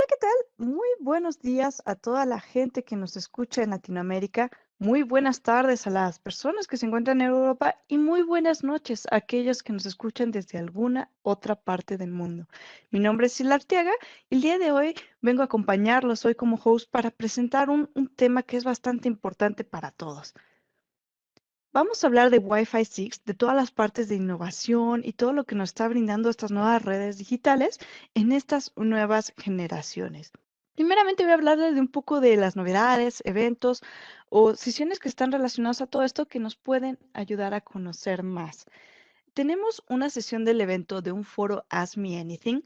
Hola, ¿qué tal? Muy buenos días a toda la gente que nos escucha en Latinoamérica. Muy buenas tardes a las personas que se encuentran en Europa y muy buenas noches a aquellos que nos escuchan desde alguna otra parte del mundo. Mi nombre es Sila Arteaga y el día de hoy vengo a acompañarlos hoy como host para presentar un tema que es bastante importante para todos. Vamos a hablar de Wi-Fi 6, de todas las partes de innovación y todo lo que nos está brindando estas nuevas redes digitales en estas nuevas generaciones. Primeramente voy a hablarles de un poco de las novedades, eventos o sesiones que están relacionadas a todo esto que nos pueden ayudar a conocer más. Tenemos una sesión del evento de un foro Ask Me Anything.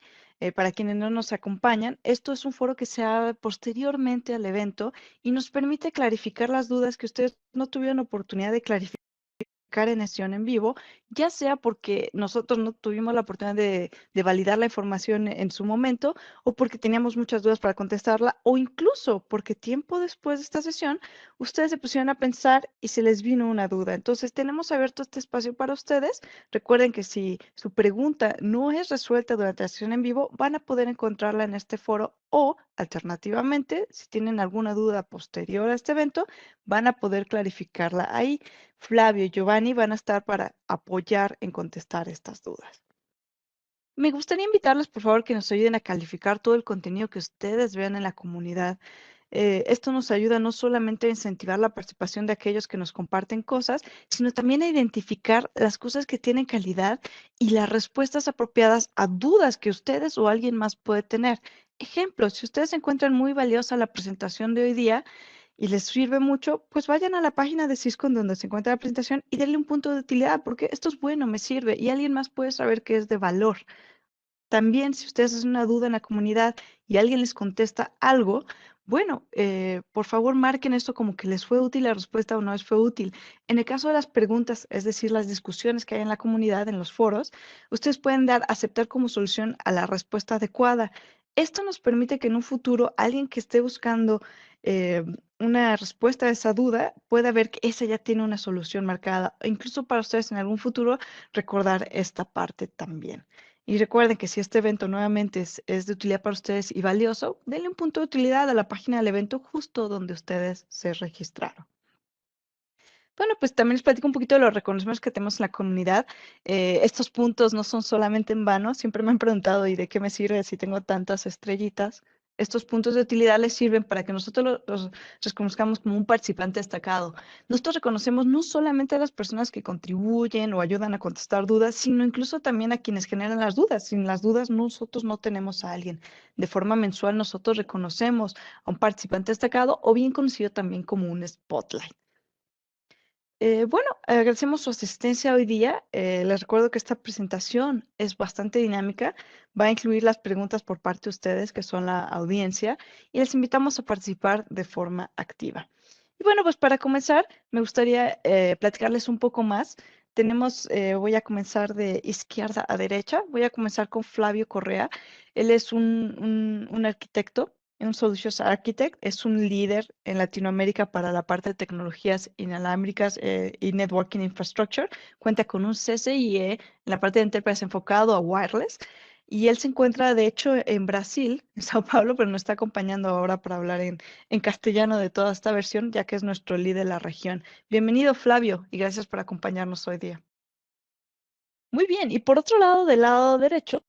Para quienes no nos acompañan, esto es un foro que se abre posteriormente al evento y nos permite clarificar las dudas que ustedes no tuvieron oportunidad de clarificar en sesión en vivo, ya sea porque nosotros no tuvimos la oportunidad de validar la información en su momento o porque teníamos muchas dudas para contestarla o incluso porque tiempo después de esta sesión ustedes se pusieron a pensar y se les vino una duda. Entonces tenemos abierto este espacio para ustedes. Recuerden que si su pregunta no es resuelta durante la sesión en vivo, van a poder encontrarla en este foro o alternativamente, si tienen alguna duda posterior a este evento, van a poder clarificarla ahí. Flavio y Giovanni van a estar para apoyar en contestar estas dudas. Me gustaría invitarles, por favor, que nos ayuden a calificar todo el contenido que ustedes vean en la comunidad. Esto nos ayuda no solamente a incentivar la participación de aquellos que nos comparten cosas, sino también a identificar las cosas que tienen calidad y las respuestas apropiadas a dudas que ustedes o alguien más puede tener. Ejemplo, si ustedes encuentran muy valiosa la presentación de hoy día, y les sirve mucho, pues vayan a la página de Cisco en donde se encuentra la presentación y denle un punto de utilidad, porque esto es bueno, me sirve y alguien más puede saber que es de valor. También, si ustedes hacen una duda en la comunidad y alguien les contesta algo, bueno, por favor marquen esto como que les fue útil la respuesta o no les fue útil. En el caso de las preguntas, es decir, las discusiones que hay en la comunidad, en los foros, ustedes pueden dar aceptar como solución a la respuesta adecuada. Esto nos permite que en un futuro alguien que esté buscando eh, una respuesta a esa duda pueda ver que esa ya tiene una solución marcada. E incluso para ustedes en algún futuro recordar esta parte también. Y recuerden que si este evento nuevamente es de utilidad para ustedes y valioso, denle un punto de utilidad a la página del evento justo donde ustedes se registraron. Bueno, pues también les platico un poquito de los reconocimientos que tenemos en la comunidad. Estos puntos no son solamente en vano. Siempre me han preguntado, ¿y de qué me sirve si tengo tantas estrellitas? Estos puntos de utilidad les sirven para que nosotros los reconozcamos como un participante destacado. Nosotros reconocemos no solamente a las personas que contribuyen o ayudan a contestar dudas, sino incluso también a quienes generan las dudas. Sin las dudas, nosotros no tenemos a alguien. De forma mensual, nosotros reconocemos a un participante destacado o bien conocido también como un spotlight. Bueno, agradecemos su asistencia hoy día. Les recuerdo que esta presentación es bastante dinámica. Va a incluir las preguntas por parte de ustedes, que son la audiencia, y les invitamos a participar de forma activa. Y bueno, pues para comenzar, me gustaría platicarles un poco más. Voy a comenzar de izquierda a derecha. Voy a comenzar con Flavio Correa. Él es un arquitecto, un Solutions Architect, es un líder en Latinoamérica para la parte de tecnologías inalámbricas y Networking Infrastructure. Cuenta con un CCIE en la parte de Enterprise enfocado a wireless. Y él se encuentra, de hecho, en Brasil, en Sao Paulo, pero nos está acompañando ahora para hablar en castellano de toda esta versión, ya que es nuestro líder de la región. Bienvenido, Flavio, y gracias por acompañarnos hoy día. Muy bien, y por otro lado, del lado derecho,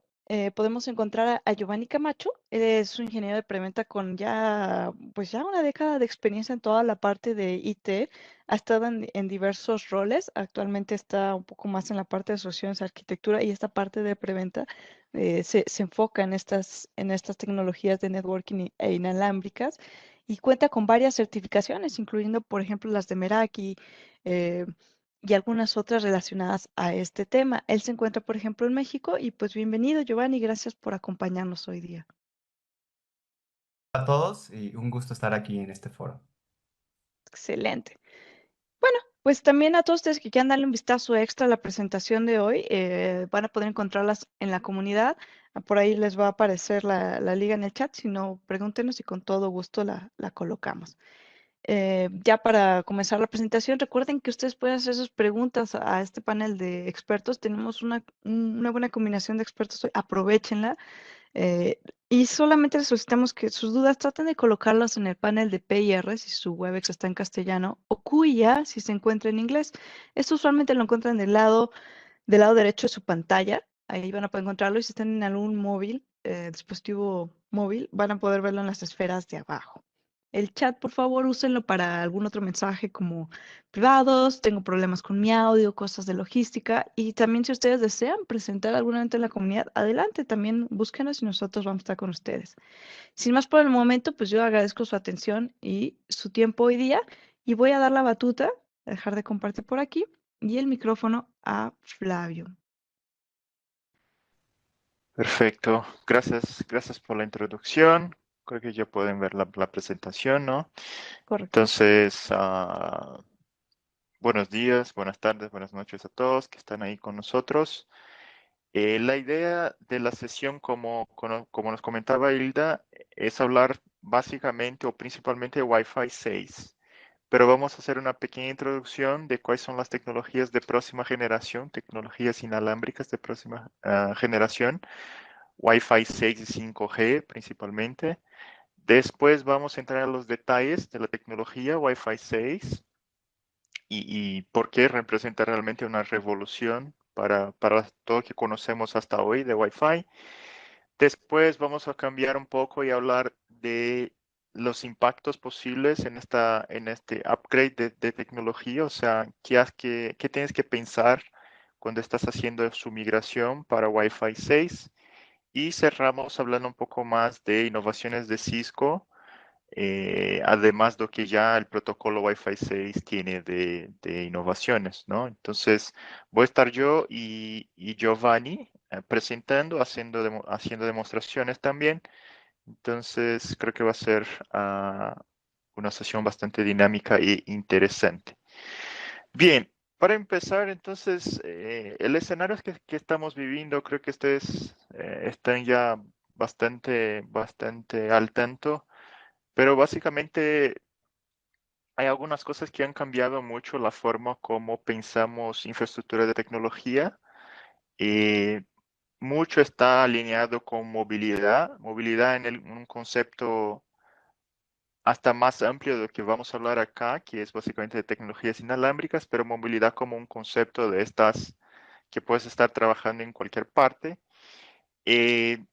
podemos encontrar a Giovanni Camacho. Él es un ingeniero de preventa con ya, pues ya una década de experiencia en toda la parte de IT. Ha estado en diversos roles. Actualmente está un poco más en la parte de soluciones de arquitectura y esta parte de preventa se enfoca en estas tecnologías de networking e inalámbricas y cuenta con varias certificaciones, incluyendo, por ejemplo, las de Meraki. eh, y algunas otras relacionadas a este tema. Él se encuentra, por ejemplo, en México y pues bienvenido, Giovanni, gracias por acompañarnos hoy día. A todos y un gusto estar aquí en este foro. Excelente. Bueno, pues también a todos ustedes que quieran darle un vistazo extra a la presentación de hoy, van a poder encontrarlas en la comunidad. Por ahí les va a aparecer la liga en el chat, si no, pregúntenos y con todo gusto la colocamos. Ya para comenzar la presentación, recuerden que ustedes pueden hacer sus preguntas a este panel de expertos. Tenemos una buena combinación de expertos hoy, aprovéchenla. Eh, Y solamente les solicitamos que sus dudas traten de colocarlas en el panel de PIR si su Webex está en castellano o QIA si se encuentra en inglés. Esto usualmente lo encuentran del lado derecho de su pantalla. Ahí van a poder encontrarlo y si están en algún móvil, dispositivo móvil, van a poder verlo en las esferas de abajo. El chat, por favor, úsenlo para algún otro mensaje como privados, tengo problemas con mi audio, cosas de logística. Y también si ustedes desean presentar algún evento en la comunidad, adelante, también búsquenos y nosotros vamos a estar con ustedes. Sin más por el momento, pues yo agradezco su atención y su tiempo hoy día y voy a dar la batuta, a dejar de compartir por aquí y el micrófono a Flavio. Perfecto, gracias por la introducción. Creo que ya pueden ver la presentación, ¿no? Correcto. Entonces, buenos días, buenas tardes, buenas noches a todos que están ahí con nosotros. La idea de la sesión, como nos comentaba Hilda, es hablar básicamente o principalmente de Wi-Fi 6, pero vamos a hacer una pequeña introducción de cuáles son las tecnologías de próxima generación, tecnologías inalámbricas de próxima generación, Wi-Fi 6 y 5G principalmente. Después vamos a entrar a los detalles de la tecnología Wi-Fi 6 y por qué representa realmente una revolución para todo lo que conocemos hasta hoy de Wi-Fi. Después vamos a cambiar un poco y hablar de los impactos posibles en este upgrade de tecnología, o sea, qué tienes que pensar cuando estás haciendo su migración para Wi-Fi 6. Y cerramos hablando un poco más de innovaciones de Cisco, además de que ya el protocolo Wi-Fi 6 tiene de innovaciones, ¿no? Entonces, voy a estar yo y Giovanni presentando, haciendo demostraciones también. Entonces, creo que va a ser una sesión bastante dinámica e interesante. Bien, para empezar, entonces, el escenario que estamos viviendo, creo que ustedes están ya bastante al tanto, pero básicamente hay algunas cosas que han cambiado mucho la forma como pensamos infraestructura de tecnología. Eh, Mucho está alineado con movilidad en un concepto hasta más amplio de lo que vamos a hablar acá, que es básicamente de tecnologías inalámbricas, pero movilidad como un concepto de estas que puedes estar trabajando en cualquier parte. Eh,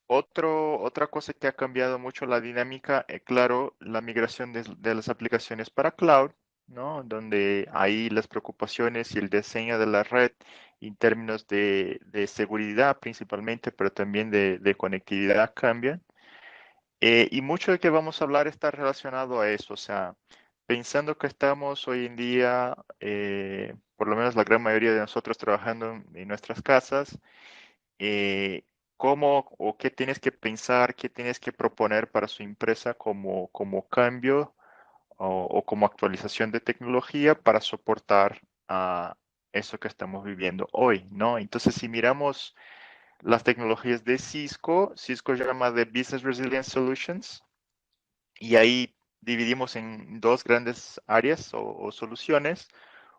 Otra cosa que ha cambiado mucho la dinámica, claro, la migración de las aplicaciones para cloud, ¿no? Donde ahí las preocupaciones y el diseño de la red en términos de seguridad principalmente, pero también de conectividad cambian. Y mucho de que vamos a hablar está relacionado a eso, o sea, pensando que estamos hoy en día, por lo menos la gran mayoría de nosotros trabajando en nuestras casas, cómo o qué tienes que pensar, qué tienes que proponer para su empresa como cambio o como actualización de tecnología para soportar a eso que estamos viviendo hoy, ¿no? Entonces, si miramos las tecnologías de Cisco, Cisco llama de Business Resilience Solutions, y ahí dividimos en dos grandes áreas o soluciones.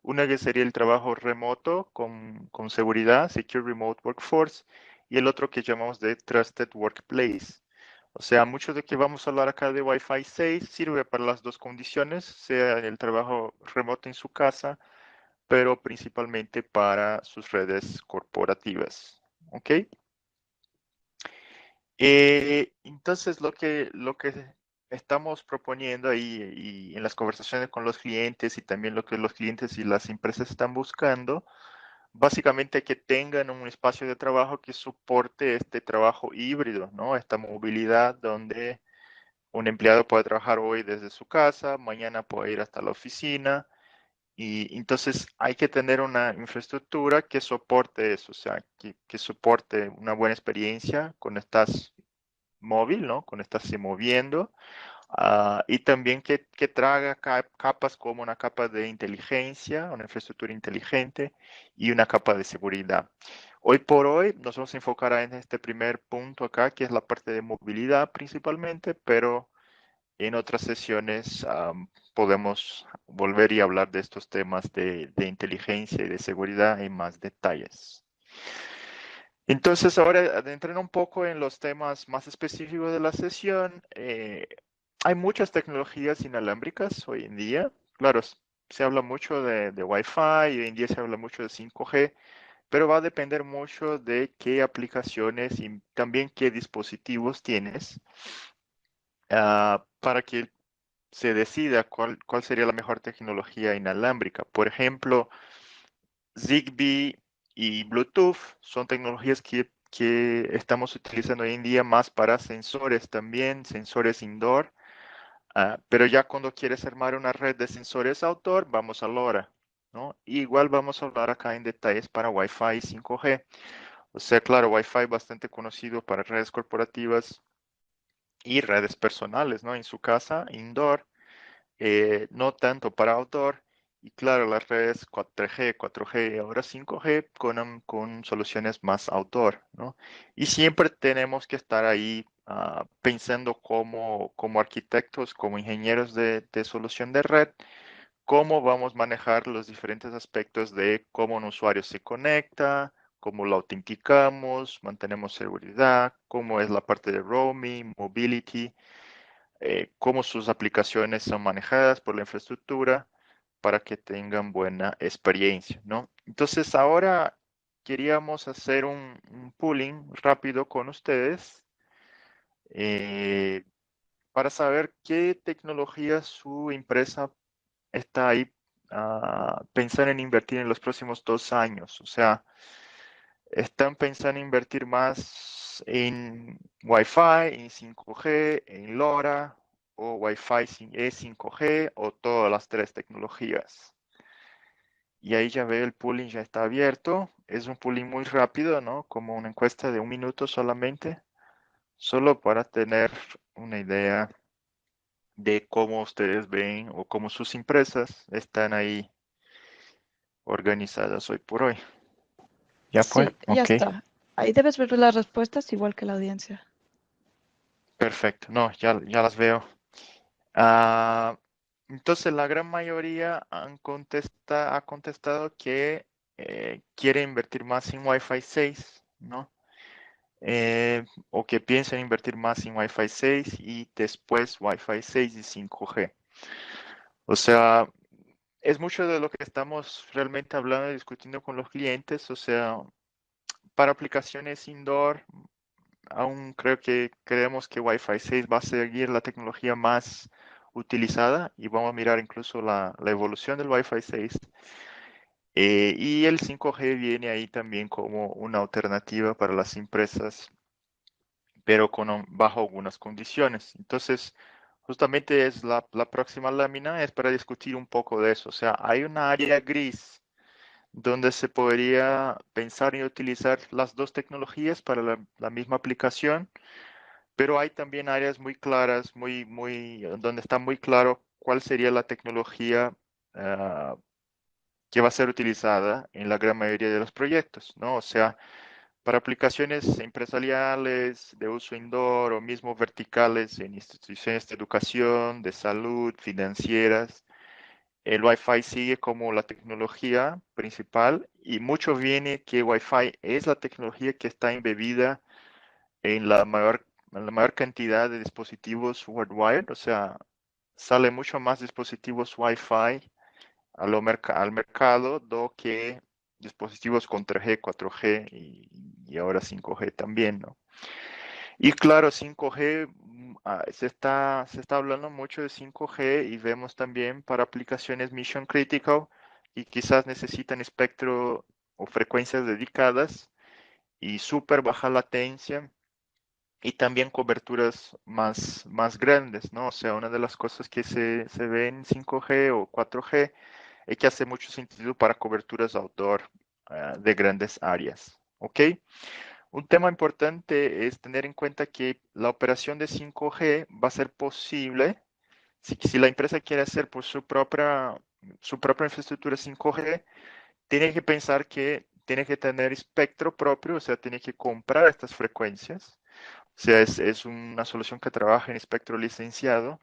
Una que sería el trabajo remoto con seguridad, Secure Remote Workforce, y el otro que llamamos de Trusted Workplace. O sea, mucho de que vamos a hablar acá de Wi-Fi 6 sirve para las dos condiciones, sea el trabajo remoto en su casa, pero principalmente para sus redes corporativas. ¿Ok? Entonces, lo que estamos proponiendo ahí y en las conversaciones con los clientes y también lo que los clientes y las empresas están buscando, básicamente que tengan un espacio de trabajo que soporte este trabajo híbrido, ¿no? Esta movilidad donde un empleado puede trabajar hoy desde su casa, mañana puede ir hasta la oficina. Y entonces hay que tener una infraestructura que soporte eso, o sea, que soporte una buena experiencia cuando estás móvil, ¿no? Cuando estás se moviendo. Y también que traga capas como una capa de inteligencia, una infraestructura inteligente y una capa de seguridad. Hoy por hoy nos vamos a enfocar en este primer punto acá, que es la parte de movilidad principalmente, pero en otras sesiones podemos volver y hablar de estos temas de inteligencia y de seguridad en más detalles. Entonces, ahora adentrando un poco en los temas más específicos de la sesión, hay muchas tecnologías inalámbricas hoy en día. Claro, se habla mucho de Wi-Fi y hoy en día se habla mucho de 5G, pero va a depender mucho de qué aplicaciones y también qué dispositivos tienes para que se decida cuál sería la mejor tecnología inalámbrica. Por ejemplo, Zigbee y Bluetooth son tecnologías que estamos utilizando hoy en día más para sensores también, sensores indoor. Pero ya cuando quieres armar una red de sensores outdoor, vamos a LoRa, ¿no? Igual vamos a hablar acá en detalles para Wi-Fi y 5G. O sea, claro, Wi-Fi bastante conocido para redes corporativas y redes personales, ¿no? En su casa, indoor, no tanto para outdoor. Y claro, las redes 4G, 4G y ahora 5G con soluciones más outdoor, ¿no? Y siempre tenemos que estar ahí pensando como arquitectos, como ingenieros de solución de red, cómo vamos a manejar los diferentes aspectos de cómo un usuario se conecta, cómo lo autenticamos, mantenemos seguridad, cómo es la parte de roaming, mobility, cómo sus aplicaciones son manejadas por la infraestructura para que tengan buena experiencia, ¿no? Entonces ahora queríamos hacer un pooling rápido con ustedes eh, para saber qué tecnología su empresa está ahí pensando en invertir en los próximos 2 años. O sea, están pensando en invertir más en Wi-Fi, en 5G, en LoRa, o Wi-Fi sin E5G, o todas las tres tecnologías. Y ahí ya veo el pooling ya está abierto. Es un pooling muy rápido, ¿no? Como una encuesta de 1 minuto solamente, solo para tener una idea de cómo ustedes ven o cómo sus empresas están ahí organizadas hoy por hoy. ¿Ya fue? Sí, ya Ok, está. Ahí debes ver las respuestas igual que la audiencia. perfecto. No, ya las veo. Ah, entonces, la gran mayoría ha contestado que quiere invertir más en Wi-Fi 6, ¿no? O que piensan invertir más en Wi-Fi 6 y después Wi-Fi 6 y 5G. O sea, es mucho de lo que estamos realmente hablando y discutiendo con los clientes. O sea, para aplicaciones indoor, aún creemos que Wi-Fi 6 va a seguir la tecnología más utilizada y vamos a mirar incluso la evolución del Wi-Fi 6. Y el 5G viene ahí también como una alternativa para las empresas, pero bajo algunas condiciones. Entonces, justamente es la próxima lámina, es para discutir un poco de eso. O sea, hay una área gris donde se podría pensar en utilizar las dos tecnologías para la misma aplicación, pero hay también áreas muy claras, donde está muy claro cuál sería la tecnología ah, que va a ser utilizada en la gran mayoría de los proyectos, ¿no? O sea, para aplicaciones empresariales de uso indoor o mismo verticales en instituciones de educación, de salud, financieras, el Wi-Fi sigue como la tecnología principal y mucho viene que Wi-Fi es la tecnología que está embebida en la mayor cantidad de dispositivos worldwide, o sea, sale mucho más dispositivos Wi-Fi al mercado do que dispositivos con 3G, 4G y ahora 5G también, ¿no? Y claro, 5G, se está hablando mucho de 5G y vemos también para aplicaciones mission critical y quizás necesitan espectro o frecuencias dedicadas y súper baja latencia y también coberturas más grandes, ¿no? O sea, una de las cosas que se ve en 5G o 4G es que hace mucho sentido para coberturas outdoor de grandes áreas, ¿ok? Un tema importante es tener en cuenta que la operación de 5G va a ser posible si la empresa quiere hacer por su propia infraestructura 5G, tiene que pensar que tiene que tener espectro propio, o sea, tiene que comprar estas frecuencias. O sea, es una solución que trabaja en espectro licenciado,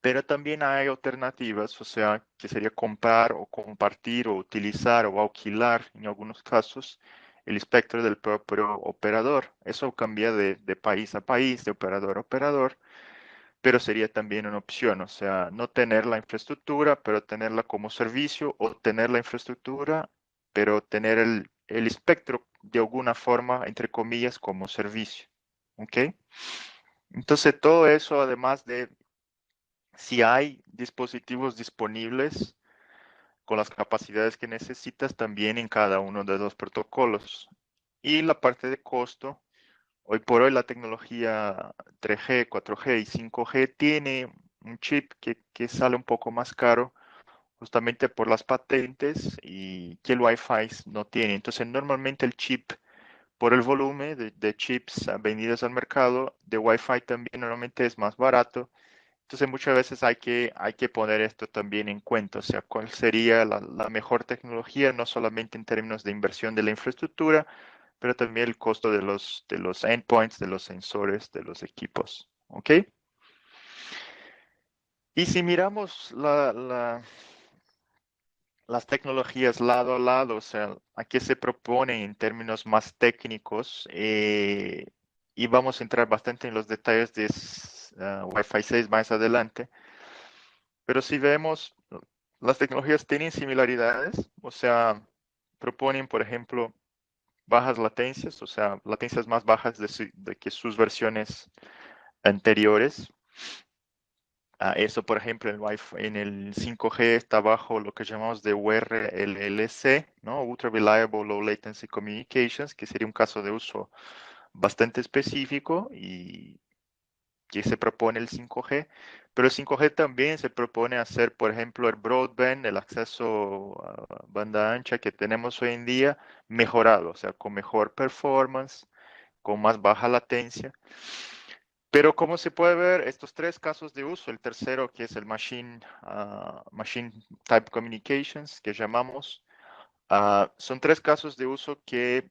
pero también hay alternativas, o sea, que sería comprar o compartir o utilizar o alquilar en algunos casos el espectro del propio operador. Eso cambia de país a país, de operador a operador, pero sería también una opción, o sea, no tener la infraestructura, pero tenerla como servicio, o tener la infraestructura, pero tener el espectro de alguna forma, entre comillas, como servicio. ¿Ok? Entonces, todo eso, además de si hay dispositivos disponibles con las capacidades que necesitas también en cada uno de los protocolos. Y la parte de costo, hoy por hoy la tecnología 3G, 4G y 5G tiene un chip que sale un poco más caro justamente por las patentes y que el Wi-Fi no tiene. Entonces, normalmente el chip, por el volumen de chips vendidos al mercado, de Wi-Fi también normalmente es más barato. Entonces muchas veces hay que poner esto también en cuenta, o sea, cuál sería la mejor tecnología, no solamente en términos de inversión de la infraestructura, pero también el costo de los endpoints, de los sensores, de los equipos. ¿Ok? Y si miramos las tecnologías lado a lado, o sea, a qué se proponen en términos más técnicos, y vamos a entrar bastante en los detalles de Wi-Fi 6 más adelante. Pero si vemos, las tecnologías tienen similaridades, o sea, proponen, por ejemplo, bajas latencias, o sea, latencias más bajas de que sus versiones anteriores. Eso, por ejemplo, en el 5G está bajo lo que llamamos de URLLC, ¿no? Ultra Reliable Low Latency Communications, que sería un caso de uso bastante específico y que se propone el 5G, pero el 5G también se propone hacer, por ejemplo, el broadband, el acceso a banda ancha que tenemos hoy en día, mejorado, o sea, con mejor performance, con más baja latencia. Pero como se puede ver, estos tres casos de uso, el tercero que es el Machine Type Communications, que llamamos, son tres casos de uso que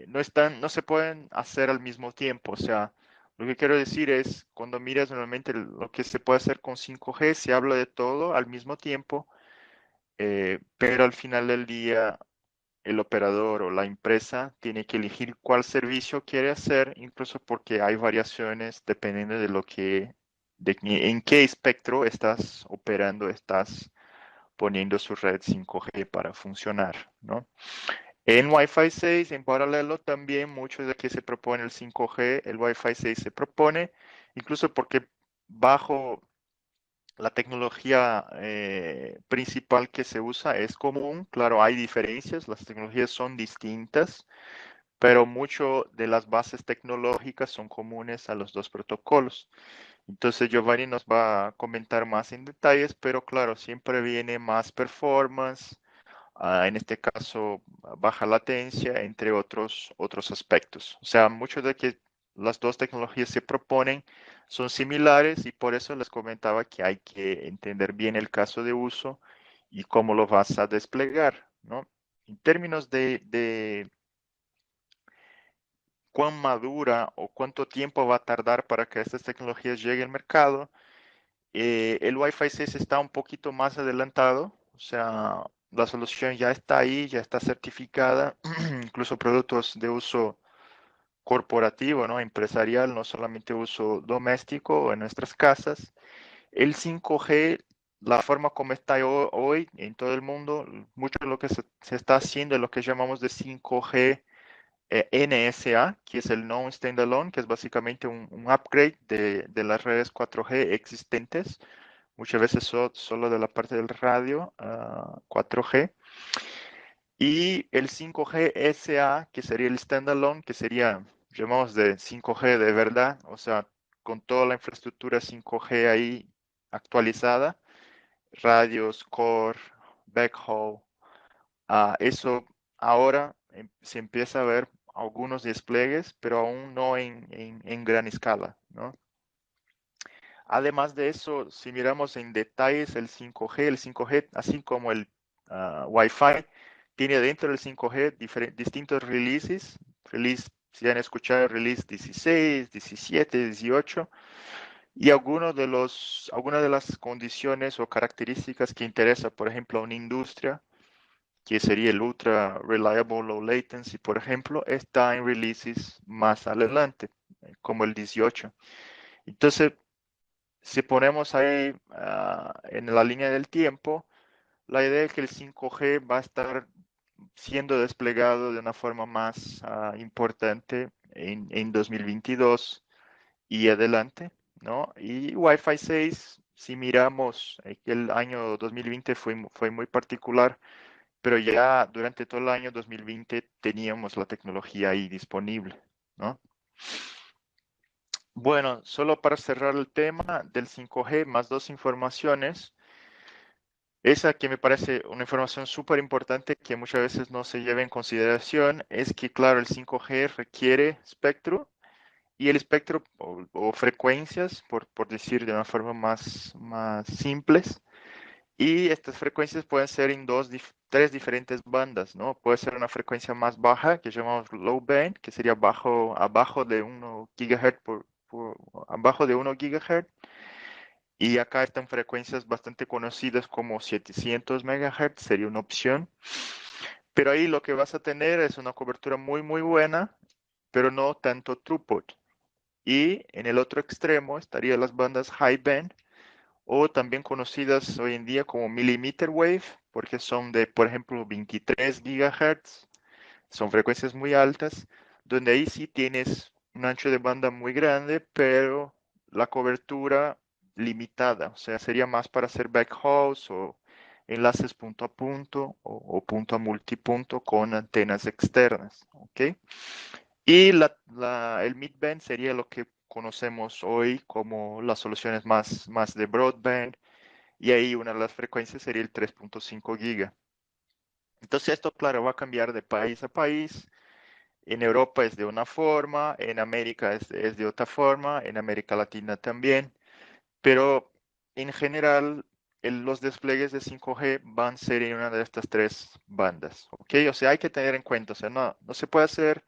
no se pueden hacer al mismo tiempo. O sea, lo que quiero decir es, cuando miras normalmente lo que se puede hacer con 5G, se habla de todo al mismo tiempo, pero al final del día el operador o la empresa tiene que elegir cuál servicio quiere hacer, incluso porque hay variaciones dependiendo de en qué espectro estás operando, estás poniendo su red 5G para funcionar, ¿no? En Wi-Fi 6, en paralelo, también mucho de que se propone el 5G, el Wi-Fi 6 se propone, incluso porque bajo la tecnología principal que se usa es común. Claro, hay diferencias, las tecnologías son distintas, pero mucho de las bases tecnológicas son comunes a los dos protocolos. Entonces Giovanni nos va a comentar más en detalles, pero claro, siempre viene más performance, en este caso baja latencia, entre otros aspectos. O sea, mucho de que las dos tecnologías se proponen son similares y por eso les comentaba que hay que entender bien el caso de uso y cómo lo vas a desplegar, ¿no? En términos de cuán madura o cuánto tiempo va a tardar para que estas tecnologías lleguen al mercado, el Wi-Fi 6 está un poquito más adelantado, o sea, la solución ya está ahí, ya está certificada, incluso productos de uso corporativo, ¿no? Empresarial, no solamente uso doméstico en nuestras casas. El 5G, la forma como está hoy en todo el mundo, mucho de lo que se está haciendo es lo que llamamos de 5G NSA, que es el Non Standalone, que es básicamente un upgrade de las redes 4G existentes, muchas veces solo de la parte del radio 4G. Y el 5G SA, que sería el standalone, que sería, llamamos de 5G de verdad, o sea, con toda la infraestructura 5G ahí actualizada, radios, core, backhaul. Eso ahora se empieza a ver algunos despliegues, pero aún no en gran escala, ¿no? Además de eso, si miramos en detalles el 5G, así como el Wi-Fi, tiene dentro del 5G distintos releases. Si han escuchado, release 16, 17, 18, y algunas de las condiciones o características que interesa, por ejemplo, a una industria, que sería el Ultra Reliable Low Latency, por ejemplo, está en releases más adelante, como el 18. Entonces, si ponemos ahí en la línea del tiempo, la idea es que el 5G va a estar siendo desplegado de una forma más importante en 2022 y adelante, ¿no? Y Wi-Fi 6, si miramos, que el año 2020 fue muy particular, pero ya durante todo el año 2020 teníamos la tecnología ahí disponible, ¿no? Bueno, solo para cerrar el tema del 5G, más dos informaciones. Esa que me parece una información súper importante que muchas veces no se lleva en consideración es que, claro, el 5G requiere espectro y el espectro o frecuencias, por decir de una forma más simples, y estas frecuencias pueden ser en tres diferentes bandas, ¿no? Puede ser una frecuencia más baja, que llamamos low band, que sería abajo de 1 GHz abajo de 1 GHz. Y acá están frecuencias bastante conocidas como 700 MHz, sería una opción. Pero ahí lo que vas a tener es una cobertura muy buena, pero no tanto throughput. Y en el otro extremo estarían las bandas high band, o también conocidas hoy en día como millimeter wave, porque son de, por ejemplo, 23 GHz, son frecuencias muy altas, donde ahí sí tienes un ancho de banda muy grande, pero la cobertura limitada, o sea, sería más para hacer backhauls o enlaces punto a punto o punto a multipunto con antenas externas, ¿ok? Y el midband sería lo que conocemos hoy como las soluciones más de broadband, y ahí una de las frecuencias sería el 3.5 giga. Entonces esto, claro, va a cambiar de país a país. En Europa es de una forma, en América es de otra forma, en América Latina también, pero en general los despliegues de 5G van a ser en una de estas tres bandas, ¿ok? O sea, hay que tener en cuenta, o sea, no se puede hacer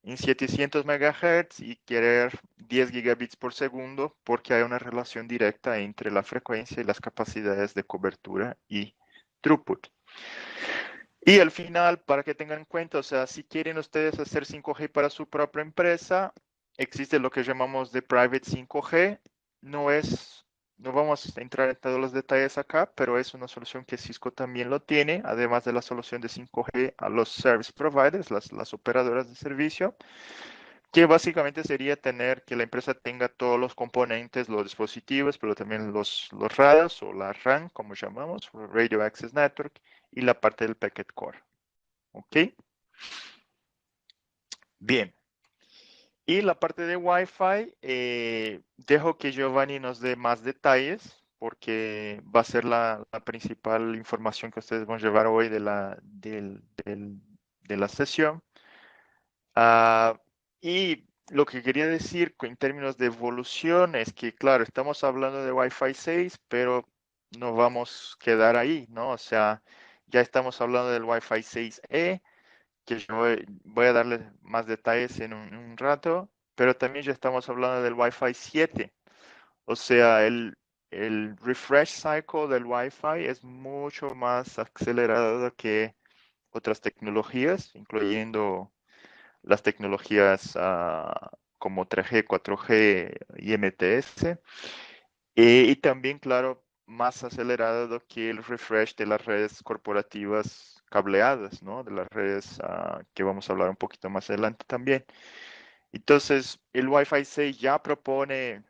en 700 MHz y querer 10 gigabits por segundo porque hay una relación directa entre la frecuencia y las capacidades de cobertura y throughput. Y al final, para que tengan en cuenta, o sea, si quieren ustedes hacer 5G para su propia empresa, existe lo que llamamos de Private 5G. No vamos a entrar en todos los detalles acá, pero es una solución que Cisco también lo tiene, además de la solución de 5G a los service providers, las operadoras de servicio, que básicamente sería tener que la empresa tenga todos los componentes, los dispositivos, pero también los radios o la RAN, como llamamos, Radio Access Network, y la parte del Packet Core. ¿Ok? Bien. Y la parte de Wi-Fi, dejo que Giovanni nos dé más detalles, porque va a ser la principal información que ustedes van a llevar hoy de la sesión. Y lo que quería decir en términos de evolución es que, claro, estamos hablando de Wi-Fi 6, pero no vamos a quedar ahí, ¿no? O sea, ya estamos hablando del Wi-Fi 6E, que yo voy a darles más detalles en un rato, pero también ya estamos hablando del Wi-Fi 7. O sea, el refresh cycle del Wi-Fi es mucho más acelerado que otras tecnologías, incluyendo las tecnologías como 3G, 4G y MTS. Y también, claro, más acelerado que el refresh de las redes corporativas cableadas, ¿no? De las redes que vamos a hablar un poquito más adelante también. Entonces, el Wi-Fi 6 ya propone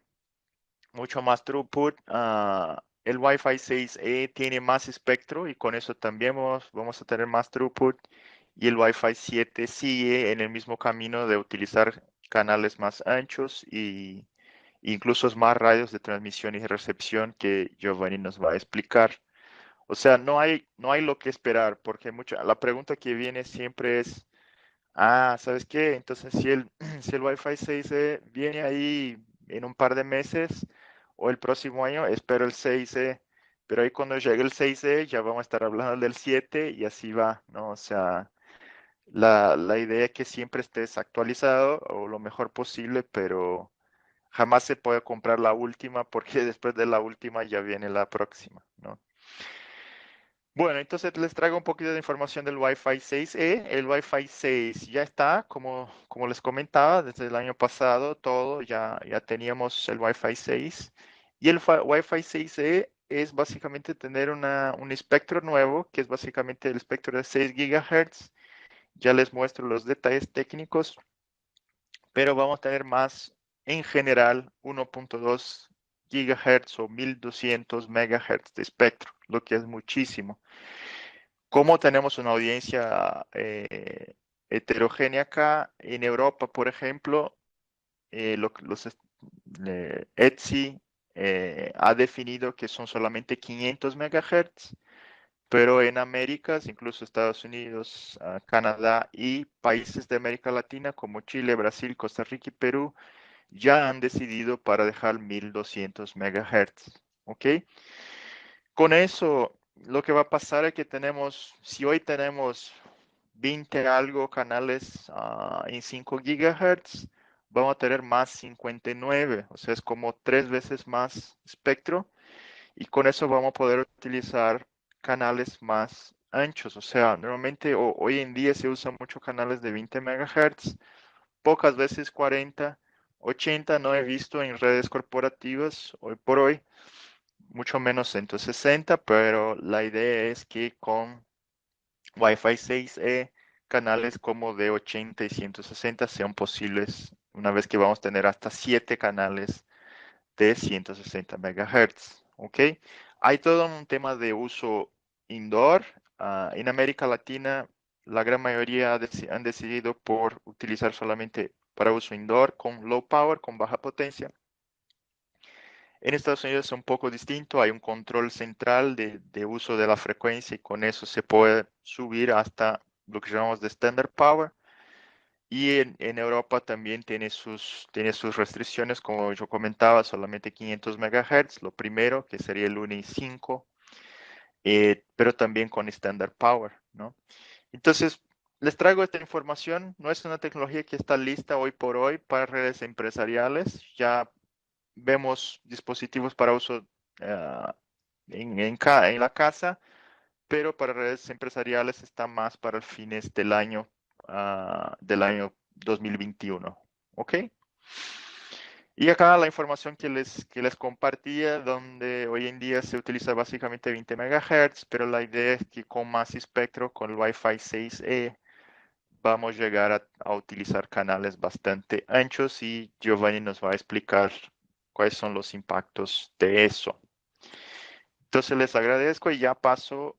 mucho más throughput. El Wi-Fi 6E tiene más espectro y con eso también vamos a tener más throughput. Y el Wi-Fi 7 sigue en el mismo camino de utilizar canales más anchos y incluso más radios de transmisión y recepción que Giovanni nos va a explicar. O sea, no hay lo que esperar, porque la pregunta que viene siempre es, ¿sabes qué? Entonces, si el Wi-Fi 6E viene ahí en un par de meses o el próximo año, espero el 6E, pero ahí cuando llegue el 6E ya vamos a estar hablando del 7 y así va, ¿no? O sea, la idea es que siempre estés actualizado o lo mejor posible, pero jamás se puede comprar la última porque después de la última ya viene la próxima, ¿no? Bueno, entonces les traigo un poquito de información del Wi-Fi 6E. El Wi-Fi 6 ya está, como les comentaba, desde el año pasado todo, ya teníamos el Wi-Fi 6. Y el Wi-Fi 6E es básicamente tener un espectro nuevo, que es básicamente el espectro de 6 GHz. Ya les muestro los detalles técnicos, pero vamos a tener más en general 1.2 GHz o 1200 MHz de espectro, lo que es muchísimo. Como tenemos una audiencia heterogénea acá, en Europa, por ejemplo, ETSI ha definido que son solamente 500 MHz, pero en Américas, incluso Estados Unidos, Canadá y países de América Latina como Chile, Brasil, Costa Rica y Perú, ya han decidido para dejar 1200 MHz. ¿Ok? Con eso, lo que va a pasar es que si hoy tenemos 20 algo canales en 5 GHz, vamos a tener más 59, o sea, es como 3 veces más espectro, y con eso vamos a poder utilizar canales más anchos. O sea, normalmente hoy en día se usan muchos canales de 20 MHz, pocas veces 40, 80 no he visto en redes corporativas hoy por hoy, mucho menos 160, pero la idea es que con Wi-Fi 6E canales como de 80 y 160 sean posibles una vez que vamos a tener hasta 7 canales de 160 MHz. ¿Ok? Hay todo un tema de uso indoor. En América Latina, la gran mayoría han decidido por utilizar solamente para uso indoor con low power, con baja potencia. En Estados Unidos es un poco distinto, hay un control central de uso de la frecuencia y con eso se puede subir hasta lo que llamamos de standard power. Y en Europa también tiene sus restricciones, como yo comentaba, solamente 500 MHz, lo primero, que sería el UNI 5, pero también con standard power, ¿no? Entonces, les traigo esta información. No es una tecnología que está lista hoy por hoy para redes empresariales. Ya vemos dispositivos para uso en la casa, pero para redes empresariales está más para fines del año 2021. ¿Ok? Y acá la información que les compartía, donde hoy en día se utiliza básicamente 20 MHz, pero la idea es que con más espectro, con el Wi-Fi 6E, vamos a llegar a utilizar canales bastante anchos y Giovanni nos va a explicar cuáles son los impactos de eso. Entonces les agradezco y ya paso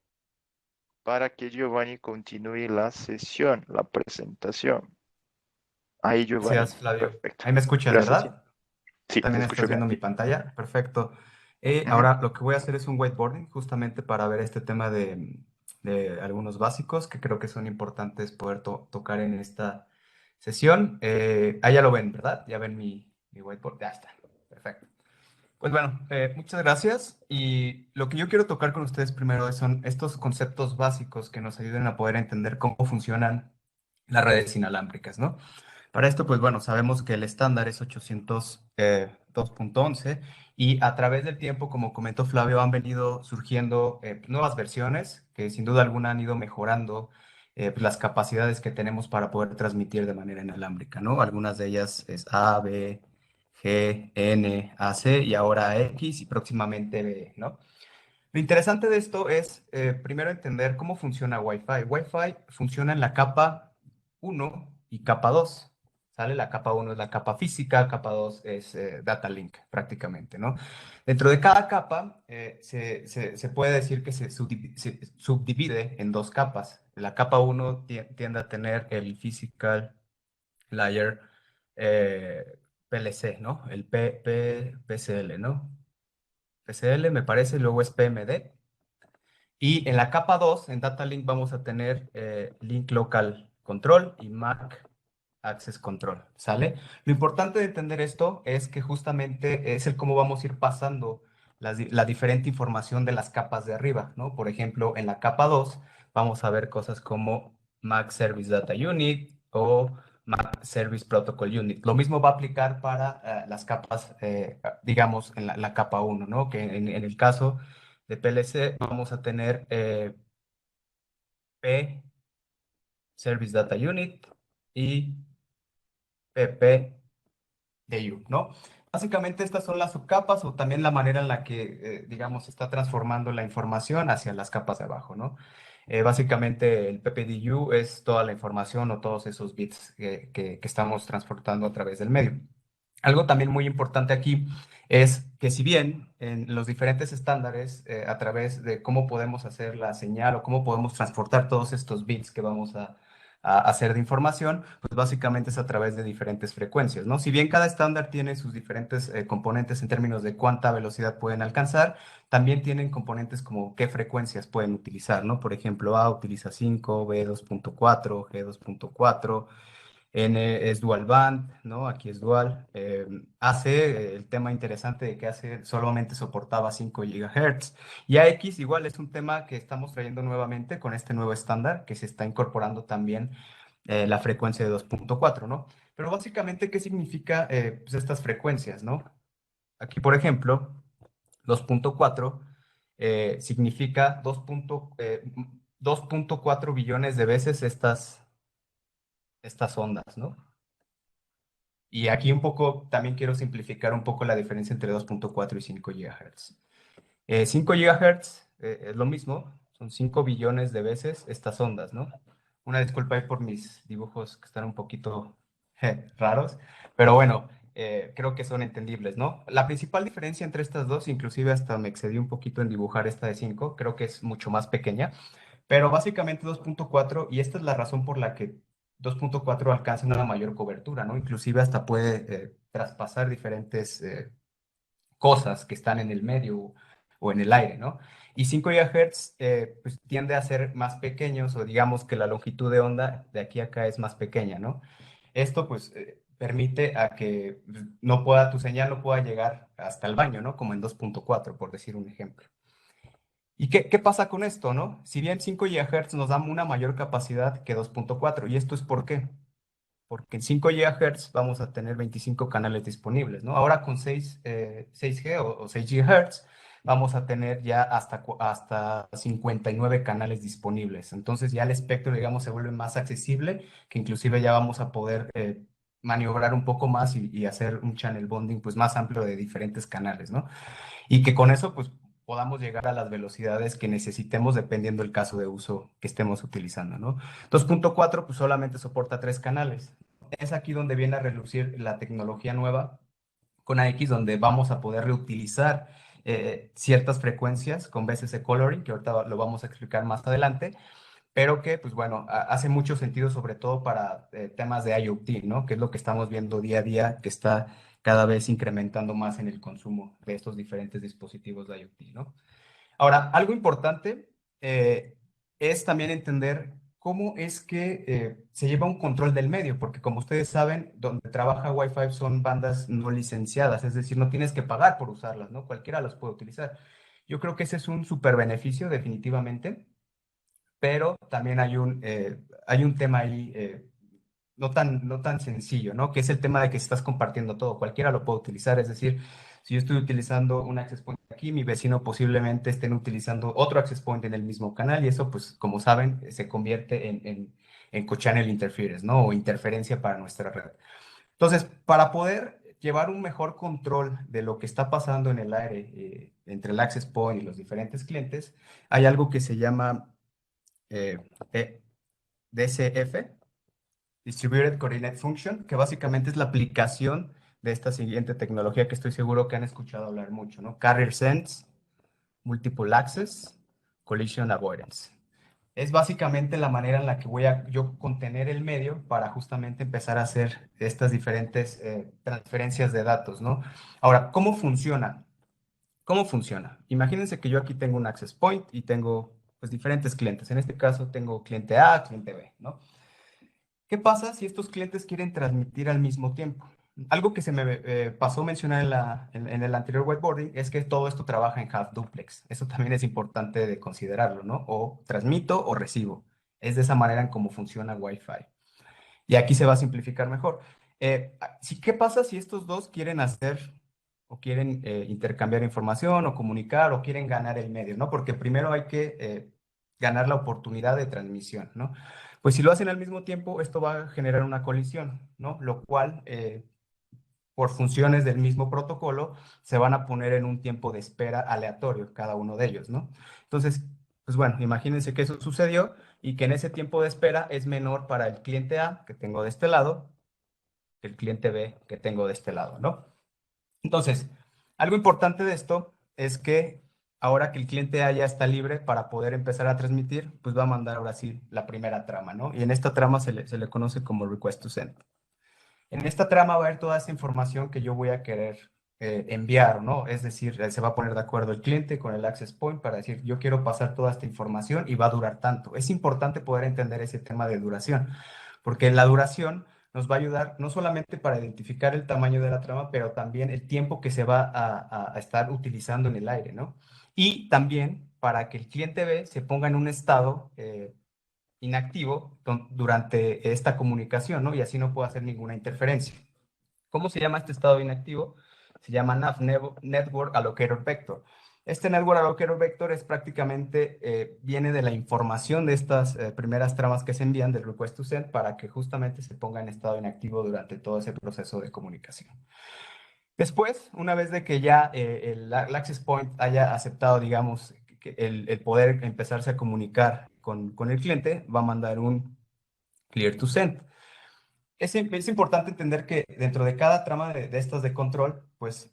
para que Giovanni continúe la sesión, la presentación. Ahí, Giovanni. Gracias, Flavio. Perfecto. Ahí me escuchas, Gracias, sí. ¿verdad? Sí, te También escucho estás bien. viendo mi pantalla. Perfecto. Ujú. Ahora lo que voy a hacer es un whiteboarding justamente para ver este tema de algunos básicos que creo que son importantes poder tocar en esta sesión. Ahí ya lo ven, ¿verdad? Ya ven mi whiteboard. Ya está. Perfecto. Pues bueno, muchas gracias. Y lo que yo quiero tocar con ustedes primero son estos conceptos básicos que nos ayuden a poder entender cómo funcionan las redes inalámbricas, ¿no? Para esto, pues bueno, sabemos que el estándar es 802.11 y a través del tiempo, como comentó Flavio, han venido surgiendo nuevas versiones que sin duda alguna han ido mejorando pues, las capacidades que tenemos para poder transmitir de manera inalámbrica, ¿no? Algunas de ellas es A, B, G, N, AC y ahora X y próximamente B, ¿no? Lo interesante de esto es primero entender cómo funciona Wi-Fi. Wi-Fi funciona en la capa 1 y capa 2. ¿Sale? La capa 1 es la capa física, capa 2 es data link prácticamente, ¿no? Dentro de cada capa se puede decir que se subdivide en dos capas. La capa 1 tiende a tener el physical layer PLC, ¿no? El PCL, ¿no? PCL me parece, luego es PMD. Y en la capa 2, en Data Link, vamos a tener Link Local Control y MAC Access Control, ¿sale? Lo importante de entender esto es que justamente es el cómo vamos a ir pasando la diferente información de las capas de arriba, ¿no? Por ejemplo, en la capa 2 vamos a ver cosas como MAC Service Data Unit o MAC Service Protocol Unit. Lo mismo va a aplicar para las capas, digamos, en la capa 1, ¿no? Que en el caso de PLC vamos a tener P, Service Data Unit, y PP de U, ¿no? Básicamente estas son las subcapas o también la manera en la que, digamos, se está transformando la información hacia las capas de abajo, ¿no? Básicamente el PPDU es toda la información o todos esos bits que estamos transportando a través del medio. Algo también muy importante aquí es que si bien en los diferentes estándares, a través de cómo podemos hacer la señal o cómo podemos transportar todos estos bits que vamos a hacer de información, pues básicamente es a través de diferentes frecuencias, ¿no? Si bien cada estándar tiene sus diferentes componentes en términos de cuánta velocidad pueden alcanzar, también tienen componentes como qué frecuencias pueden utilizar, ¿no? Por ejemplo, A utiliza 5, B 2.4, G 2.4, N es dual band, ¿no? Aquí es dual. AC, el tema interesante de que AC solamente soportaba 5 GHz. Y AX igual es un tema que estamos trayendo nuevamente con este nuevo estándar que se está incorporando también la frecuencia de 2.4, ¿no? Pero básicamente, ¿qué significa pues estas frecuencias, ¿no? Aquí, por ejemplo, 2.4 significa 2.4 billones de veces estas ondas, ¿no? Y aquí un poco, también quiero simplificar un poco la diferencia entre 2.4 y 5 GHz. 5 GHz es lo mismo, son 5 billones de veces estas ondas, ¿no? Una disculpa ahí por mis dibujos que están un poquito raros, pero bueno, creo que son entendibles, ¿no? La principal diferencia entre estas dos, inclusive hasta me excedí un poquito en dibujar esta de 5, creo que es mucho más pequeña, pero básicamente 2.4, y esta es la razón por la que 2.4 alcanza una mayor cobertura, ¿no? Inclusive hasta puede traspasar diferentes cosas que están en el medio o en el aire, ¿no? Y 5 GHz pues tiende a ser más pequeños, o digamos que la longitud de onda de aquí a acá es más pequeña, ¿no? Esto pues permite a que no pueda, tu señal no pueda llegar hasta el baño, ¿no? Como en 2.4, por decir un ejemplo. ¿Y qué pasa con esto, no? Si bien 5 GHz nos dan una mayor capacidad que 2.4, ¿y esto es por qué? Porque en 5 GHz vamos a tener 25 canales disponibles, ¿no? Ahora con 6G o 6 GHz vamos a tener ya hasta 59 canales disponibles. Entonces ya el espectro, digamos, se vuelve más accesible, que inclusive ya vamos a poder maniobrar un poco más y hacer un channel bonding pues más amplio de diferentes canales, ¿no? Y que con eso pues podamos llegar a las velocidades que necesitemos dependiendo del caso de uso que estemos utilizando, ¿no? 2.4 pues solamente soporta 3 canales. Es aquí donde viene a relucir la tecnología nueva con AX, donde vamos a poder reutilizar ciertas frecuencias con VCC Coloring, que ahorita lo vamos a explicar más adelante, pero que, pues bueno, hace mucho sentido sobre todo para temas de IoT, ¿no? Que es lo que estamos viendo día a día, que está cada vez incrementando más en el consumo de estos diferentes dispositivos de IoT, ¿no? Ahora, algo importante es también entender cómo es que se lleva un control del medio, porque como ustedes saben, donde trabaja Wi-Fi son bandas no licenciadas, es decir, no tienes que pagar por usarlas, ¿no? Cualquiera las puede utilizar. Yo creo que ese es un súper beneficio, definitivamente, pero también hay un tema ahí no tan sencillo, ¿no? Que es el tema de que estás compartiendo todo, cualquiera lo puede utilizar, es decir, si yo estoy utilizando un access point aquí, mi vecino posiblemente estén utilizando otro access point en el mismo canal y eso, pues, como saben, se convierte en co-channel interference, ¿no? O interferencia para nuestra red. Entonces, para poder llevar un mejor control de lo que está pasando en el aire entre el access point y los diferentes clientes, hay algo que se llama eh, DCF, Distributed Coordinate Function, que básicamente es la aplicación de esta siguiente tecnología que estoy seguro que han escuchado hablar mucho, ¿no? Carrier Sense, Multiple Access, Collision Avoidance. Es básicamente la manera en la que voy a yo contener el medio para justamente empezar a hacer estas diferentes transferencias de datos, ¿no? Ahora, ¿cómo funciona? ¿Cómo funciona? Imagínense que yo aquí tengo un access point y tengo pues diferentes clientes. En este caso tengo cliente A, cliente B, ¿no? ¿Qué pasa si estos clientes quieren transmitir al mismo tiempo? Algo que se me pasó mencionar en el anterior whiteboarding es que todo esto trabaja en half duplex. Eso también es importante de considerarlo, ¿no? O transmito o recibo. Es de esa manera en cómo funciona Wi-Fi. Y aquí se va a simplificar mejor. ¿Qué pasa si estos dos quieren hacer o quieren intercambiar información o comunicar o quieren ganar el medio, ¿no? Porque primero hay que ganar la oportunidad de transmisión, ¿no? Pues si lo hacen al mismo tiempo, esto va a generar una colisión, ¿no? Lo cual, por funciones del mismo protocolo, se van a poner en un tiempo de espera aleatorio, cada uno de ellos, ¿no? Entonces, pues bueno, imagínense que eso sucedió y que en ese tiempo de espera es menor para el cliente A que tengo de este lado que el cliente B que tengo de este lado, ¿no? Entonces, algo importante de esto es que ahora que el cliente A ya está libre para poder empezar a transmitir, pues va a mandar ahora sí la primera trama, ¿no? Y en esta trama se le conoce como request to send. En esta trama va a haber toda esa información que yo voy a querer enviar, ¿no? Es decir, se va a poner de acuerdo el cliente con el access point para decir, yo quiero pasar toda esta información y va a durar tanto. Es importante poder entender ese tema de duración, porque la duración nos va a ayudar no solamente para identificar el tamaño de la trama, pero también el tiempo que se va a estar utilizando en el aire, ¿no? Y también para que el cliente B se ponga en un estado inactivo durante esta comunicación, ¿no? Y así no puede hacer ninguna interferencia. ¿Cómo se llama este estado inactivo? Se llama NAV, Network Allocator Vector. Este Network Allocator Vector es prácticamente, viene de la información de estas primeras tramas que se envían del request to send para que justamente se ponga en estado inactivo durante todo ese proceso de comunicación. Después, una vez de que ya el access point haya aceptado, digamos, el poder empezarse a comunicar con el cliente, va a mandar un clear to send. Es importante entender que dentro de cada trama de estas de control, pues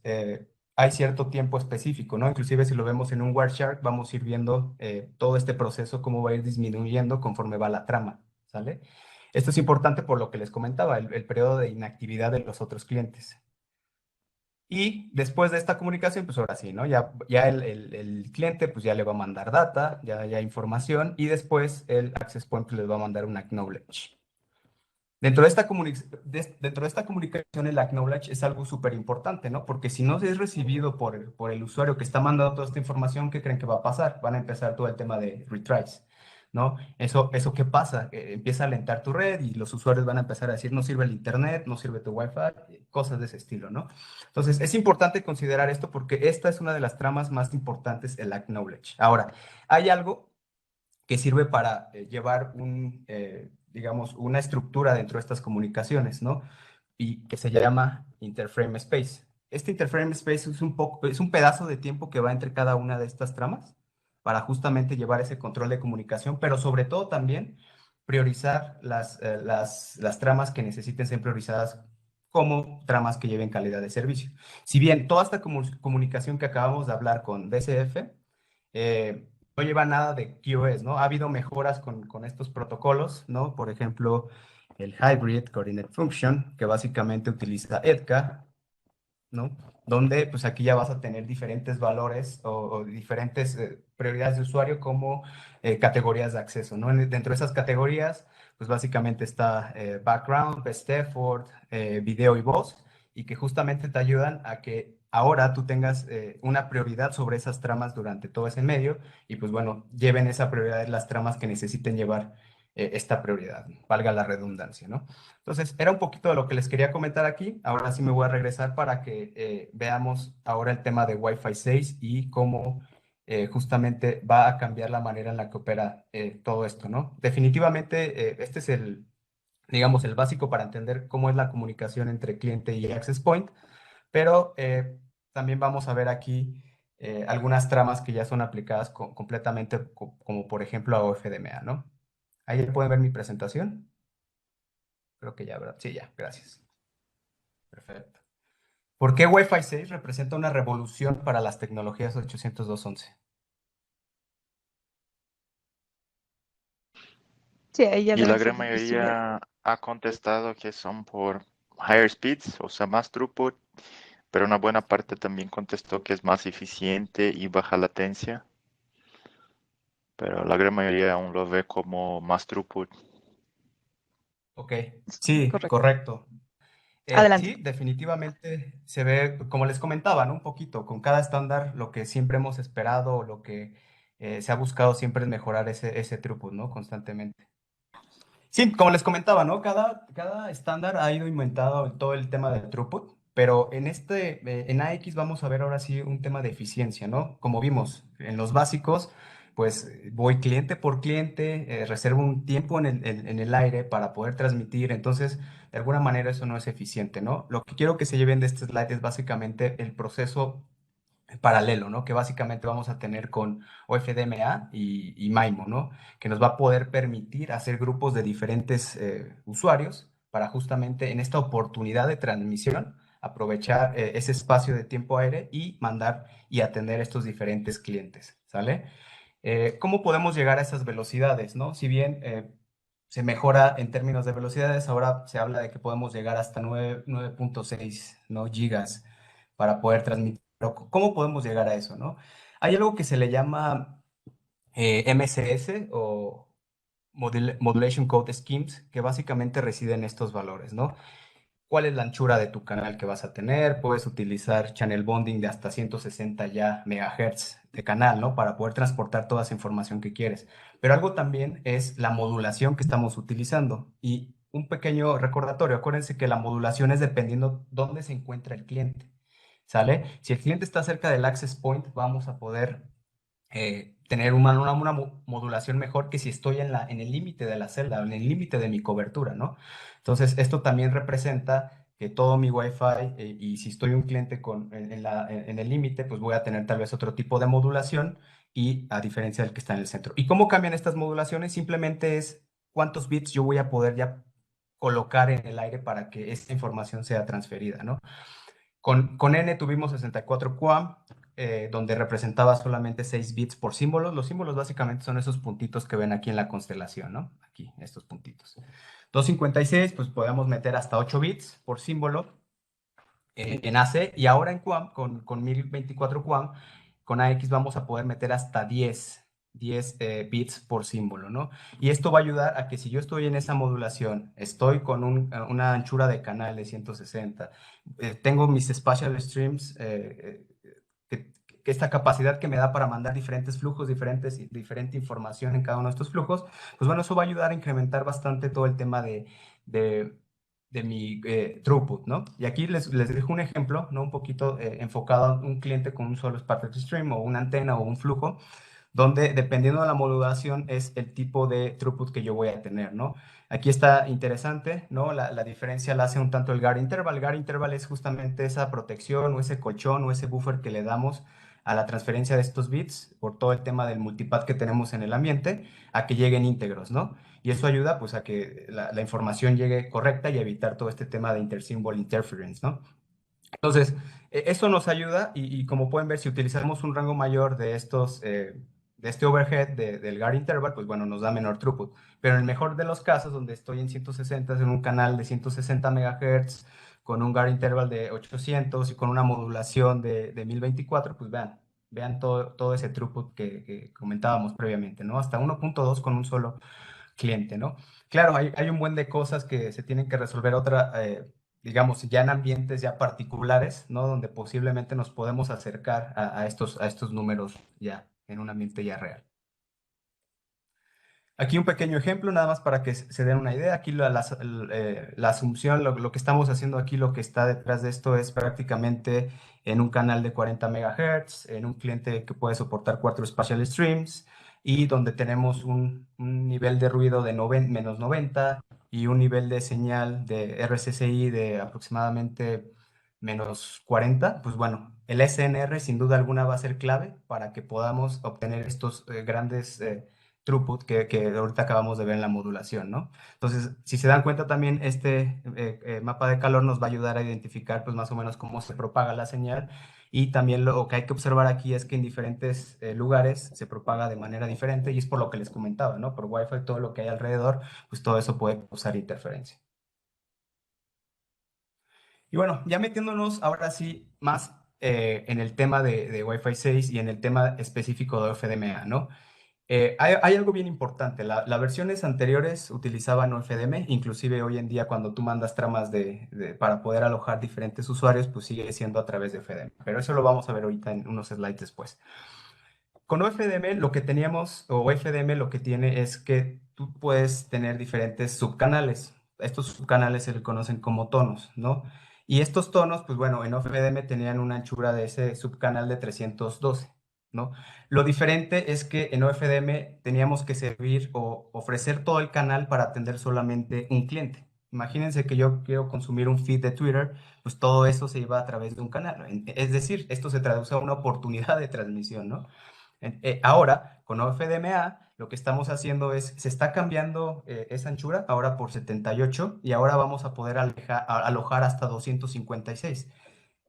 hay cierto tiempo específico, ¿no? Inclusive si lo vemos en un Wireshark, vamos a ir viendo todo este proceso, cómo va a ir disminuyendo conforme va la trama, ¿sale? Esto es importante por lo que les comentaba, el periodo de inactividad de los otros clientes. Y después de esta comunicación, pues ahora sí, ¿no? Ya el cliente pues ya le va a mandar data, ya información, y después el access point pues, les va a mandar un acknowledge. Dentro de esta comunicación, el acknowledge es algo súper importante, ¿no? Porque si no es recibido por el usuario que está mandando toda esta información, ¿qué creen que va a pasar? Van a empezar todo el tema de retries, ¿no? ¿Eso qué pasa? Empieza a alentar tu red y los usuarios van a empezar a decir, no sirve el internet, no sirve tu Wi-Fi, cosas de ese estilo, ¿no? Entonces, es importante considerar esto porque esta es una de las tramas más importantes, el acknowledge. Ahora, hay algo que sirve para llevar digamos, una estructura dentro de estas comunicaciones, ¿no? Y que se llama interframe space. Este interframe space es un pedazo de tiempo que va entre cada una de estas tramas para justamente llevar ese control de comunicación, pero sobre todo también priorizar las tramas que necesiten ser priorizadas como tramas que lleven calidad de servicio. Si bien toda esta comunicación que acabamos de hablar con DCF, no lleva nada de QoS, ¿no? Ha habido mejoras con estos protocolos, ¿no? Por ejemplo, el Hybrid Coordinate Function, que básicamente utiliza EDCA, ¿no? Donde, pues aquí ya vas a tener diferentes valores o diferentes prioridades de usuario como categorías de acceso, ¿no? Dentro de esas categorías, pues básicamente está background, best effort, video y voz, y que justamente te ayudan a que ahora tú tengas una prioridad sobre esas tramas durante todo ese medio y pues bueno, lleven esa prioridad en las tramas que necesiten llevar esta prioridad, valga la redundancia, ¿no? Entonces, era un poquito de lo que les quería comentar aquí. Ahora sí me voy a regresar para que veamos ahora el tema de Wi-Fi 6 y cómo justamente va a cambiar la manera en la que opera todo esto, ¿no? Definitivamente, este es digamos, el básico para entender cómo es la comunicación entre cliente y access point, pero también vamos a ver aquí algunas tramas que ya son aplicadas completamente, como por ejemplo a OFDMA, ¿no? Ahí pueden ver mi presentación. Creo que ya, ¿verdad? Sí, ya, gracias. Perfecto. ¿Por qué Wi-Fi 6 representa una revolución para las tecnologías 802.11? Sí, ahí ya Y la debe gran ser visible. mayoría ha contestado que son por higher speeds, o sea, más throughput, pero una buena parte también contestó que es más eficiente y baja latencia, pero la gran mayoría aún lo ve como más throughput. Ok, sí, Correcto. correcto. Adelante. Sí, definitivamente se ve, como les comentaba, ¿no? Un poquito, con cada estándar, lo que siempre hemos esperado, lo que se ha buscado siempre es mejorar ese throughput, ¿no? Constantemente. Sí, como les comentaba, ¿no? Cada estándar ha ido inventado todo el tema del throughput, pero en AX vamos a ver ahora sí un tema de eficiencia, ¿no? Como vimos en los básicos, pues voy cliente por cliente, reservo un tiempo en el aire para poder transmitir. Entonces, de alguna manera eso no es eficiente, ¿no? Lo que quiero que se lleven de este slide es básicamente el proceso paralelo, ¿no? Que básicamente vamos a tener con OFDMA y MIMO, ¿no? Que nos va a poder permitir hacer grupos de diferentes usuarios para justamente en esta oportunidad de transmisión aprovechar ese espacio de tiempo aire y mandar y atender estos diferentes clientes, ¿sale? ¿Cómo podemos llegar a esas velocidades, no? Si bien se mejora en términos de velocidades, ahora se habla de que podemos llegar hasta 9.6, ¿no? gigas para poder transmitir. Pero ¿cómo podemos llegar a eso, no? Hay algo que se le llama MCS o Modulation Code Schemes, que básicamente reside en estos valores, ¿no? ¿Cuál es la anchura de tu canal que vas a tener? Puedes utilizar channel bonding de hasta 160 ya megahertz de canal, ¿no? Para poder transportar toda esa información que quieres. Pero algo también es la modulación que estamos utilizando. Y un pequeño recordatorio, acuérdense que la modulación es dependiendo dónde se encuentra el cliente, ¿sale? Si el cliente está cerca del access point, vamos a poder tener una modulación mejor que si estoy en el límite de la celda, en el límite de mi cobertura, ¿no? Entonces, esto también representa que todo mi Wi-Fi, y si estoy un cliente en el límite, pues voy a tener tal vez otro tipo de modulación y a diferencia del que está en el centro. ¿Y cómo cambian estas modulaciones? Simplemente es cuántos bits yo voy a poder ya colocar en el aire para que esta información sea transferida, ¿no? Con N tuvimos 64 QAM, donde representaba solamente 6 bits por símbolo. Los símbolos básicamente son esos puntitos que ven aquí en la constelación, ¿no? Aquí, estos puntitos. 256, pues podemos meter hasta 8 bits por símbolo en AC. Y ahora en QAM, con 1024 QAM, con AX vamos a poder meter hasta 10 bits por símbolo, ¿no? Y esto va a ayudar a que si yo estoy en esa modulación, estoy con una anchura de canal de 160, tengo mis spatial streams, que esta capacidad que me da para mandar diferentes flujos, diferente información en cada uno de estos flujos, pues bueno, eso va a ayudar a incrementar bastante todo el tema de mi throughput, ¿no? Y aquí les dejo un ejemplo, ¿no? Un poquito enfocado a un cliente con un solo spatial stream o una antena o un flujo, donde dependiendo de la modulación es el tipo de throughput que yo voy a tener, ¿no? Aquí está interesante, ¿no? La diferencia la hace un tanto el guard interval. El guard interval es justamente esa protección o ese colchón o ese buffer que le damos a la transferencia de estos bits por todo el tema del multipath que tenemos en el ambiente a que lleguen íntegros, ¿no? Y eso ayuda pues a que la información llegue correcta y evitar todo este tema de intersymbol interference, ¿no? Entonces, eso nos ayuda y como pueden ver, si utilizamos un rango mayor de este overhead del guard interval, pues bueno, nos da menor throughput. Pero en el mejor de los casos, donde estoy en 160, en un canal de 160 MHz, con un guard interval de 800 y con una modulación de 1024, pues vean todo ese throughput que comentábamos previamente, ¿no? Hasta 1.2 con un solo cliente, ¿no? Claro, hay un buen de cosas que se tienen que resolver digamos, ya en ambientes ya particulares, ¿no? Donde posiblemente nos podemos acercar a estos números ya en un ambiente ya real. Aquí un pequeño ejemplo, nada más para que se den una idea. Aquí la asunción, lo que estamos haciendo aquí, lo que está detrás de esto es prácticamente en un canal de 40 MHz, en un cliente que puede soportar 4 spatial streams y donde tenemos un nivel de ruido de menos 90 y un nivel de señal de RSSI de aproximadamente menos 40. Pues bueno, el SNR sin duda alguna va a ser clave para que podamos obtener estos grandes throughput que ahorita acabamos de ver en la modulación, ¿no? Entonces, si se dan cuenta también, este mapa de calor nos va a ayudar a identificar pues más o menos cómo se propaga la señal y también lo que hay que observar aquí es que en diferentes lugares se propaga de manera diferente y es por lo que les comentaba, ¿no? Por Wi-Fi, todo lo que hay alrededor, pues todo eso puede causar interferencia. Y bueno, ya metiéndonos ahora sí más en el tema de Wi-Fi 6 y en el tema específico de FDMA, ¿no? Hay algo bien importante. Las versiones anteriores utilizaban OFDM, inclusive hoy en día cuando tú mandas tramas para poder alojar diferentes usuarios, pues sigue siendo a través de OFDM. Pero eso lo vamos a ver ahorita en unos slides después. Con OFDM lo que teníamos, o OFDM lo que tiene es que tú puedes tener diferentes subcanales. Estos subcanales se le conocen como tonos, ¿no? Y estos tonos, pues bueno, en OFDM tenían una anchura de ese subcanal de 312. ¿no? Lo diferente es que en OFDM teníamos que servir o ofrecer todo el canal para atender solamente un cliente. Imagínense que yo quiero consumir un feed de Twitter, pues todo eso se iba a través de un canal. Es decir, esto se traduce a una oportunidad de transmisión, ¿no? Ahora, con OFDMA, lo que estamos haciendo es, se está cambiando esa anchura, ahora por 78, y ahora vamos a poder alojar hasta 256.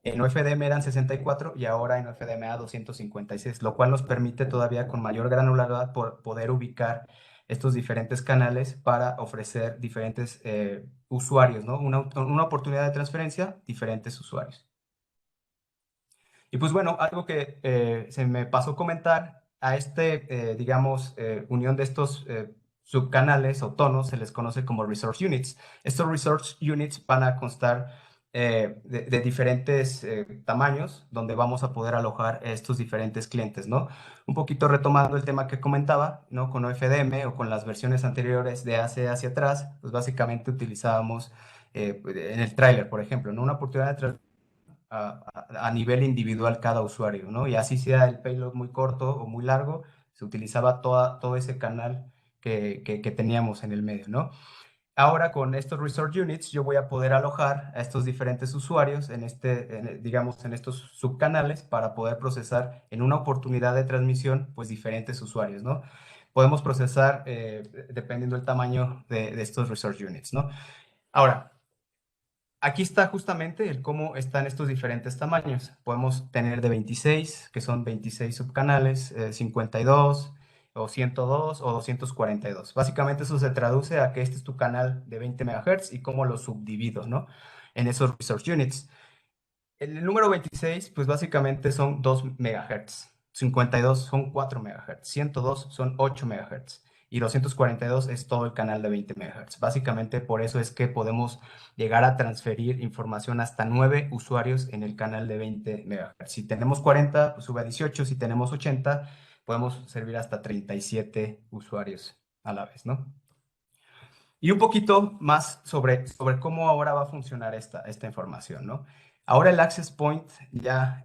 En OFDM eran 64 y ahora en OFDMA 256, lo cual nos permite todavía con mayor granularidad poder ubicar estos diferentes canales para ofrecer diferentes usuarios, ¿no? Una oportunidad de transferencia, diferentes usuarios. Y pues bueno, algo que se me pasó comentar, a digamos, unión de estos subcanales o tonos se les conoce como resource units. Estos resource units van a constar de diferentes tamaños donde vamos a poder alojar estos diferentes clientes, ¿no? Un poquito retomando el tema que comentaba, ¿no? Con OFDM o con las versiones anteriores de hacia atrás, pues básicamente utilizábamos en el tráiler, por ejemplo, ¿no? Una oportunidad de a nivel individual cada usuario, ¿no? Y así sea el payload muy corto o muy largo, se utilizaba todo ese canal que teníamos en el medio, ¿no? Ahora con estos Resource Units yo voy a poder alojar a estos diferentes usuarios digamos, en estos subcanales para poder procesar en una oportunidad de transmisión, pues diferentes usuarios, ¿no? Podemos procesar dependiendo del tamaño de estos Resource Units, ¿no? Ahora, aquí está justamente el cómo están estos diferentes tamaños. Podemos tener de 26, que son 26 subcanales, 52 o 102 o 242. Básicamente eso se traduce a que este es tu canal de 20 MHz y cómo lo subdivido, ¿no? En esos resource units. El número 26, pues básicamente son 2 MHz. 52 son 4 MHz. 102 son 8 MHz. Y 242 es todo el canal de 20 MHz. Básicamente por eso es que podemos llegar a transferir información hasta 9 usuarios en el canal de 20 MHz. Si tenemos 40, pues sube a 18. Si tenemos 80, podemos servir hasta 37 usuarios a la vez, ¿no? Y un poquito más sobre cómo ahora va a funcionar esta información, ¿no? Ahora el Access Point ya,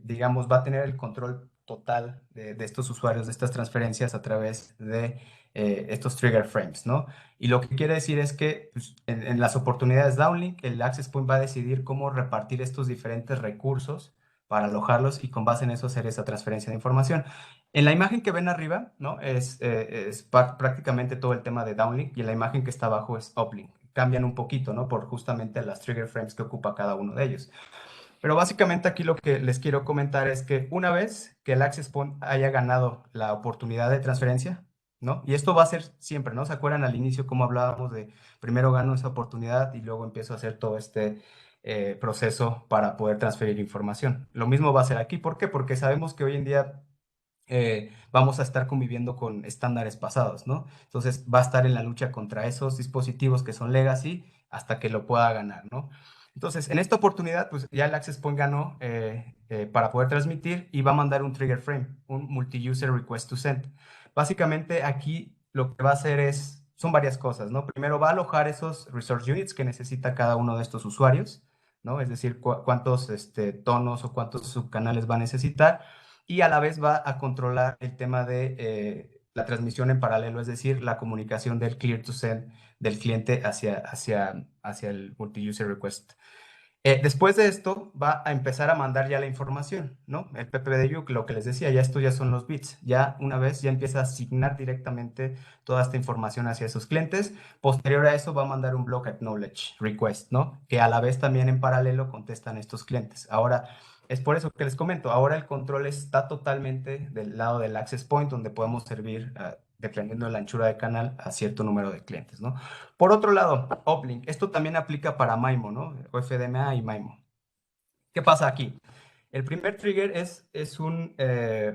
digamos, va a tener el control total de estos usuarios, de estas transferencias a través de estos trigger frames, ¿no? Y lo que quiere decir es que pues, en las oportunidades downlink, el Access Point va a decidir cómo repartir estos diferentes recursos para alojarlos y con base en eso hacer esa transferencia de información. En la imagen que ven arriba, ¿no? Es prácticamente todo el tema de downlink y en la imagen que está abajo es uplink. Cambian un poquito, ¿no? Por justamente las trigger frames que ocupa cada uno de ellos. Pero básicamente aquí lo que les quiero comentar es que una vez que el Access Point haya ganado la oportunidad de transferencia, ¿no? Y esto va a ser siempre, ¿no? ¿Se acuerdan al inicio cómo hablábamos de primero gano esa oportunidad y luego empiezo a hacer todo este proceso para poder transferir información? Lo mismo va a ser aquí. ¿Por qué? Porque sabemos que hoy en día vamos a estar conviviendo con estándares pasados, ¿no? Entonces va a estar en la lucha contra esos dispositivos que son legacy hasta que lo pueda ganar, ¿no? Entonces, en esta oportunidad, pues ya el Access Point ganó para poder transmitir y va a mandar un trigger frame, un multi-user request to send. Básicamente aquí lo que va a hacer son varias cosas, ¿no? Primero va a alojar esos resource units que necesita cada uno de estos usuarios, ¿no? Es decir, cuántos tonos o cuántos subcanales va a necesitar y a la vez va a controlar el tema de la transmisión en paralelo, es decir, la comunicación del clear to send del cliente hacia el multi-user request. Después de esto, va a empezar a mandar ya la información, ¿no? El PPDU, lo que les decía, ya estos ya son los bits. Ya una vez ya empieza a asignar directamente toda esta información hacia esos clientes. Posterior a eso va a mandar un block acknowledge request, ¿no? Que a la vez también en paralelo contestan estos clientes. Ahora, es por eso que les comento, ahora el control está totalmente del lado del access point, donde podemos servir, dependiendo de la anchura de canal, a cierto número de clientes, ¿no? Por otro lado, uplink. Esto también aplica para MIMO, ¿no? OFDMA y MIMO. ¿Qué pasa aquí? El primer trigger es un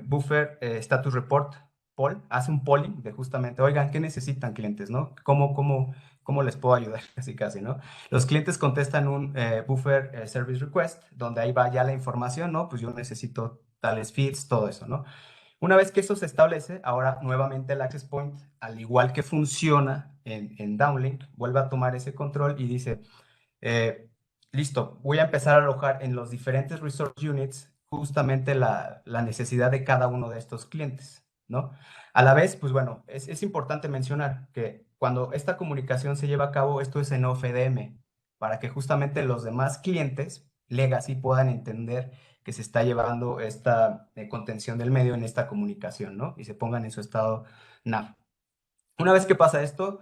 buffer status report poll. Hace un polling de justamente, oigan, ¿qué necesitan clientes, no? ¿Cómo les puedo ayudar? Casi, ¿no? Los clientes contestan un buffer service request, donde ahí va ya la información, ¿no? Pues yo necesito tales feeds, todo eso, ¿no? Una vez que eso se establece, ahora nuevamente el Access Point, al igual que funciona en Downlink, vuelve a tomar ese control y dice, listo, voy a empezar a alojar en los diferentes resource units justamente la necesidad de cada uno de estos clientes, ¿no? A la vez, pues bueno, es importante mencionar que cuando esta comunicación se lleva a cabo, esto es en OFDM, para que justamente los demás clientes legacy puedan entender que se está llevando esta contención del medio en esta comunicación, ¿no? Y se pongan en su estado NAV. Una vez que pasa esto,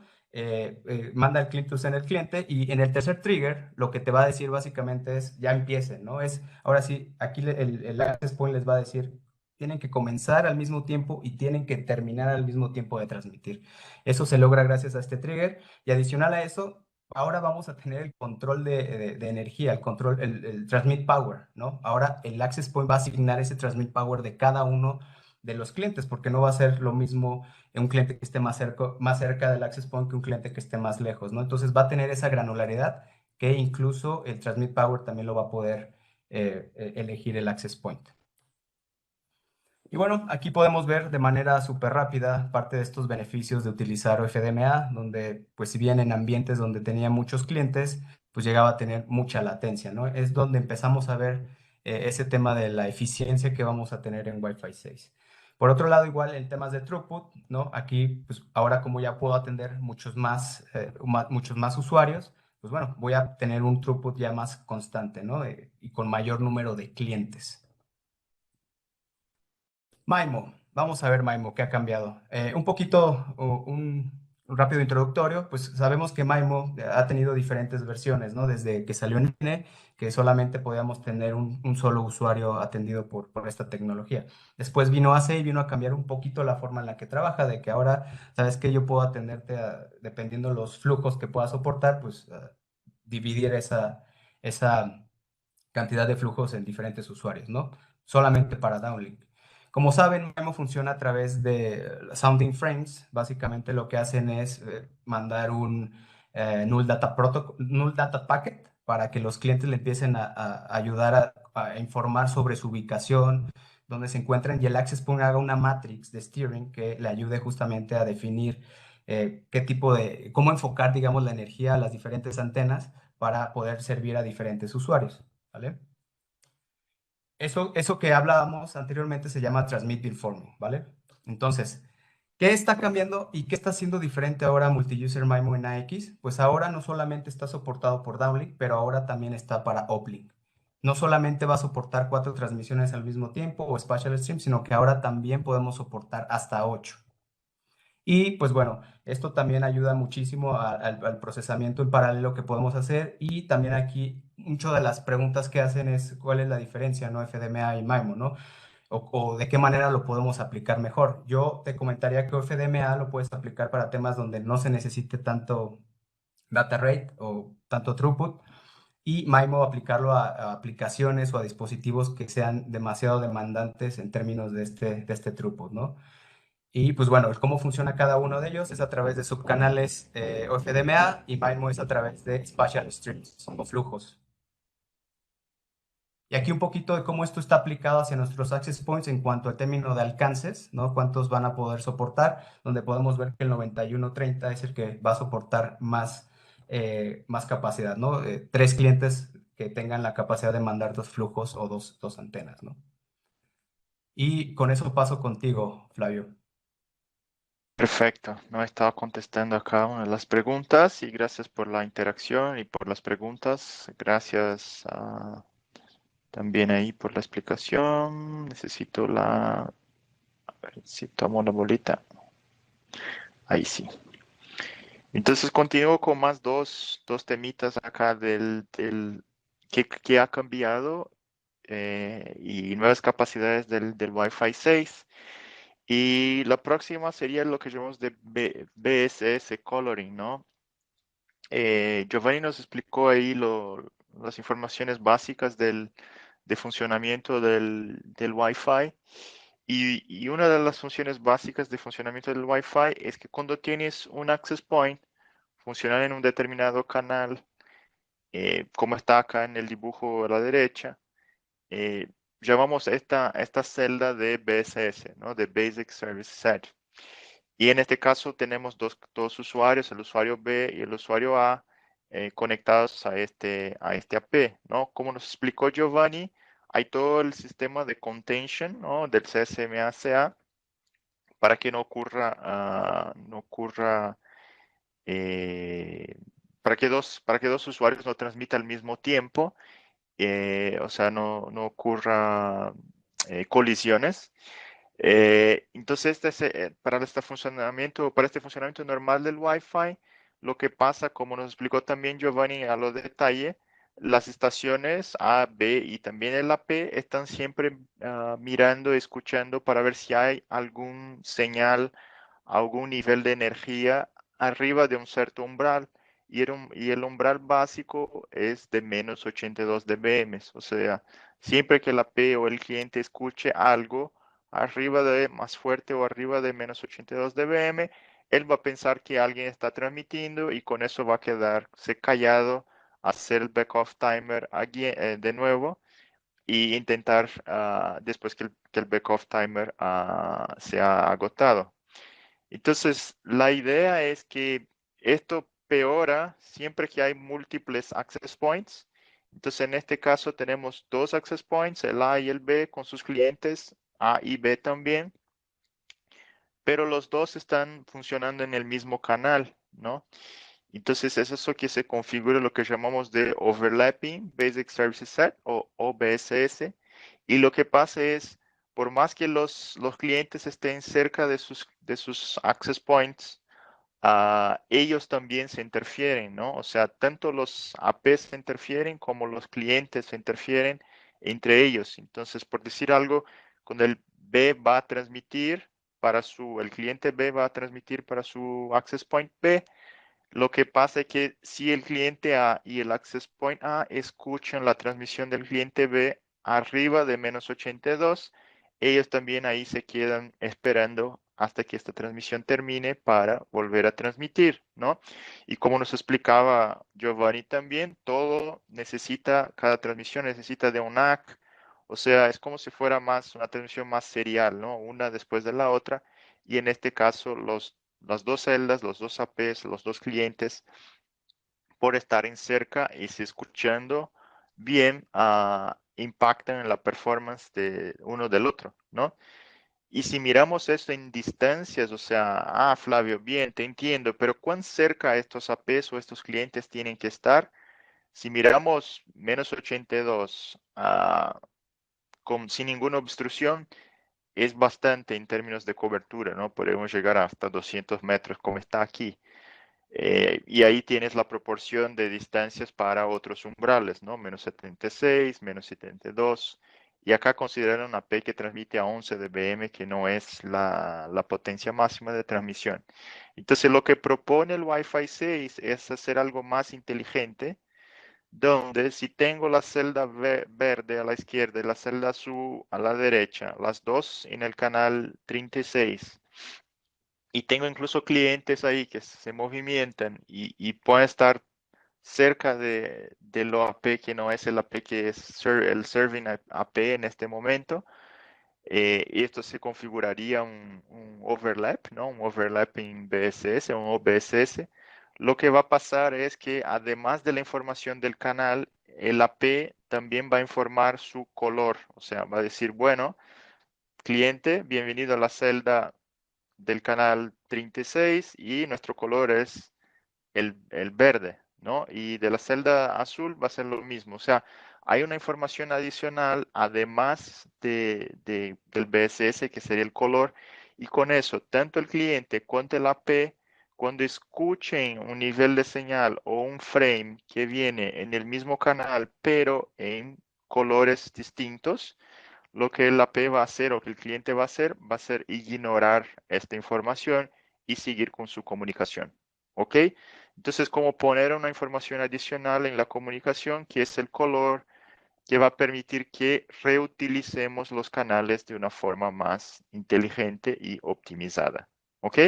manda el cliente usar el cliente y en el tercer trigger lo que te va a decir básicamente es ya empiecen, ¿no? Es, ahora sí, aquí el access point les va a decir, tienen que comenzar al mismo tiempo y tienen que terminar al mismo tiempo de transmitir. Eso se logra gracias a este trigger y adicional a eso, ahora vamos a tener el control de energía, el control, el transmit power, ¿no? Ahora el access point va a asignar ese transmit power de cada uno de los clientes porque no va a ser lo mismo un cliente que esté más cerca del access point que un cliente que esté más lejos, ¿no? Entonces va a tener esa granularidad que incluso el transmit power también lo va a poder elegir el access point. Y bueno, aquí podemos ver de manera súper rápida parte de estos beneficios de utilizar OFDMA, donde pues si bien en ambientes donde tenía muchos clientes, pues llegaba a tener mucha latencia, ¿no? Es donde empezamos a ver ese tema de la eficiencia que vamos a tener en Wi-Fi 6. Por otro lado, igual en temas de throughput, ¿no? Aquí, pues ahora como ya puedo atender muchos más usuarios, pues bueno, voy a tener un throughput ya más constante, ¿no? Y con mayor número de clientes. MIMO, vamos a ver MIMO, ¿qué ha cambiado? Un poquito, un rápido introductorio, pues sabemos que MIMO ha tenido diferentes versiones, ¿no? Desde que salió en N, que solamente podíamos tener un solo usuario atendido por esta tecnología. Después vino AC y vino a cambiar un poquito la forma en la que trabaja, de que ahora, ¿sabes que yo puedo atenderte dependiendo los flujos que pueda soportar, pues dividir esa cantidad de flujos en diferentes usuarios, ¿no? Solamente para downlink. Como saben, MIMO funciona a través de sounding frames. Básicamente lo que hacen es mandar un null data packet para que los clientes le empiecen a ayudar a informar sobre su ubicación, dónde se encuentran, y el access point haga una matrix de steering que le ayude justamente a definir cómo enfocar, digamos, la energía a las diferentes antenas para poder servir a diferentes usuarios, ¿vale? Eso que hablábamos anteriormente se llama Transmit Beamforming, ¿vale? Entonces, ¿qué está cambiando y qué está haciendo diferente ahora Multi-User MIMO en AX? Pues ahora no solamente está soportado por downlink, pero ahora también está para uplink. No solamente va a soportar 4 transmisiones al mismo tiempo o Spatial Stream, sino que ahora también podemos soportar hasta 8. Y pues bueno, esto también ayuda muchísimo al procesamiento en paralelo que podemos hacer. Y también aquí, muchas de las preguntas que hacen es cuál es la diferencia, ¿no? FDMA y MIMO, ¿no? O de qué manera lo podemos aplicar mejor. Yo te comentaría que FDMA lo puedes aplicar para temas donde no se necesite tanto data rate o tanto throughput. Y MIMO aplicarlo a aplicaciones o a dispositivos que sean demasiado demandantes en términos de este throughput, ¿no? Y pues bueno, cómo funciona cada uno de ellos es a través de subcanales OFDMA y MIMO es a través de Spatial Streams o flujos. Y aquí un poquito de cómo esto está aplicado hacia nuestros access points en cuanto al término de alcances, ¿no? Cuántos van a poder soportar, donde podemos ver que el 9130 es el que va a soportar más capacidad, ¿no? 3 clientes que tengan la capacidad de mandar 2 flujos o dos antenas, ¿no? Y con eso paso contigo, Flavio. Perfecto, no he estado contestando a cada una de las preguntas y gracias por la interacción y por las preguntas. Gracias también ahí por la explicación. Necesito a ver si tomo la bolita. Ahí sí. Entonces continúo con más dos temitas acá del que ha cambiado y nuevas capacidades del Wi-Fi 6. Y la próxima sería lo que llamamos de BSS Coloring, ¿no? Giovanni nos explicó ahí las informaciones básicas de funcionamiento del Wi-Fi. Y una de las funciones básicas de funcionamiento del Wi-Fi es que cuando tienes un access point funcional en un determinado canal, como está acá en el dibujo a la derecha, llamamos esta celda de BSS, ¿no? De Basic Service Set. Y en este caso tenemos dos usuarios, el usuario B y el usuario A, conectados a este AP, ¿no? Como nos explicó Giovanni, hay todo el sistema de contention, ¿no? Del CSMA-CA para que no ocurra, eh, para que dos usuarios no transmitan al mismo tiempo, o sea, no ocurra colisiones. Entonces, para este funcionamiento normal del Wi-Fi, lo que pasa, como nos explicó también Giovanni a lo detalle, las estaciones A, B y también el AP están siempre mirando, escuchando para ver si hay algún señal, algún nivel de energía arriba de un cierto umbral. Y el umbral básico es de menos 82 dBm. O sea, siempre que el AP o el cliente escuche algo, arriba de más fuerte o arriba de menos 82 dBm, él va a pensar que alguien está transmitiendo y con eso va a quedarse callado, hacer el back-off timer de nuevo y intentar después que el back-off timer sea agotado. Entonces, la idea es que esto peora siempre que hay múltiples access points. Entonces, en este caso tenemos dos access points, el A y el B, con sus clientes, A y B también, pero los dos están funcionando en el mismo canal, ¿no? Entonces, es eso que se configura lo que llamamos de Overlapping Basic Services Set o OBSS. Y lo que pasa es, por más que los clientes estén cerca de sus access points, ellos también se interfieren, ¿no? O sea, tanto los APs se interfieren como los clientes se interfieren entre ellos. Entonces, por decir algo, cuando el B va a transmitir el cliente B va a transmitir para su access point B, lo que pasa es que si el cliente A y el access point A escuchan la transmisión del cliente B arriba de menos 82, ellos también ahí se quedan esperando hasta que esta transmisión termine para volver a transmitir, ¿no? Y como nos explicaba Giovanni también, cada transmisión necesita de un ACK, o sea, es como si fuera una transmisión más serial, ¿no? Una después de la otra, y en este caso las dos celdas, los dos APs, los dos clientes, por estar en cerca y se escuchando bien, impactan en la performance de uno del otro, ¿no? Y si miramos esto en distancias, o sea, Flavio, bien, te entiendo, pero ¿cuán cerca estos APs o estos clientes tienen que estar? Si miramos menos 82 sin ninguna obstrucción, es bastante en términos de cobertura, ¿no? Podemos llegar hasta 200 metros como está aquí. Y ahí tienes la proporción de distancias para otros umbrales, ¿no? Menos 76, menos 72. Y acá consideran una P que transmite a 11 dBm, que no es la potencia máxima de transmisión. Entonces, lo que propone el Wi-Fi 6 es hacer algo más inteligente, donde si tengo la celda verde a la izquierda y la celda azul a la derecha, las dos en el canal 36, y tengo incluso clientes ahí que se movimientan y pueden estar cerca de lo AP que no es el AP que es el serving AP en este momento. Y esto se configuraría un overlap, ¿no? Un overlapping BSS, un OBSS. Lo que va a pasar es que además de la información del canal, el AP también va a informar su color. O sea, va a decir, bueno, cliente, bienvenido a la celda del canal 36 y nuestro color es el verde, ¿no? Y de la celda azul va a ser lo mismo. O sea, hay una información adicional además del BSS, que sería el color, y con eso, tanto el cliente cuanto el AP, cuando escuchen un nivel de señal o un frame que viene en el mismo canal, pero en colores distintos, lo que el AP va a hacer o que el cliente va a ser ignorar esta información y seguir con su comunicación. ¿Ok? Entonces, como poner una información adicional en la comunicación, que es el color, que va a permitir que reutilicemos los canales de una forma más inteligente y optimizada. ¿Ok?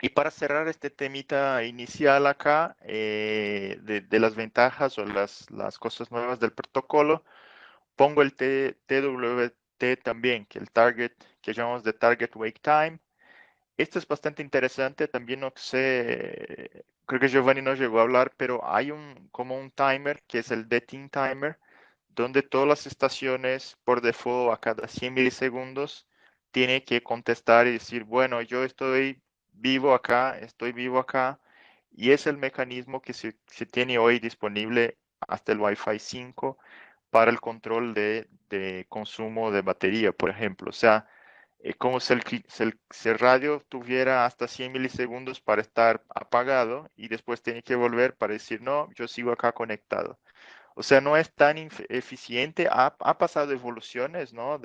Y para cerrar este temita inicial acá, de las ventajas o las cosas nuevas del protocolo, pongo el TWT también, que el target, que llamamos de Target Wake Time. Esto es bastante interesante, también no sé, creo que Giovanni no llegó a hablar, pero hay como un timer, que es el Deading Timer, donde todas las estaciones por default a cada 100 milisegundos tiene que contestar y decir, bueno, yo estoy vivo acá, y es el mecanismo que se tiene hoy disponible hasta el Wi-Fi 5 para el control de consumo de batería, por ejemplo. O sea, como si el radio tuviera hasta 100 milisegundos para estar apagado y después tiene que volver para decir, no, yo sigo acá conectado. O sea, no es tan eficiente, ha pasado evoluciones, ¿no?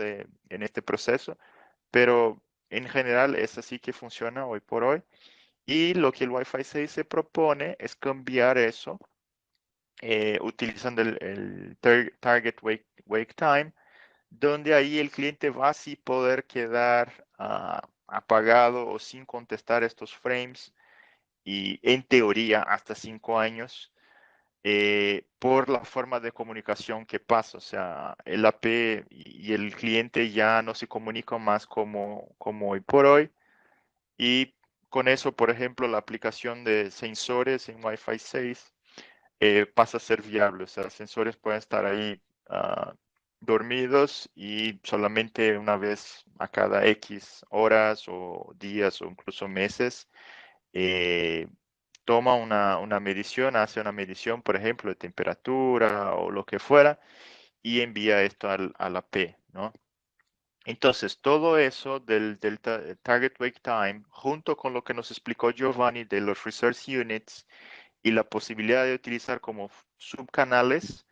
En este proceso, pero en general es así que funciona hoy por hoy. Y lo que el Wi-Fi 6 se propone es cambiar eso utilizando el Target Wake Time, donde ahí el cliente va a así poder quedar apagado o sin contestar estos frames y en teoría hasta 5 años por la forma de comunicación que pasa. O sea, el AP y el cliente ya no se comunican más como hoy por hoy. Y con eso, por ejemplo, la aplicación de sensores en Wi-Fi 6 pasa a ser viable. O sea, sensores pueden estar ahí dormidos y solamente una vez a cada X horas o días o incluso meses toma una medición, hace una medición, por ejemplo, de temperatura o lo que fuera, y envía esto a la P, ¿no? Entonces, todo eso del Target Wake Time, junto con lo que nos explicó Giovanni de los Resource Units y la posibilidad de utilizar como subcanales,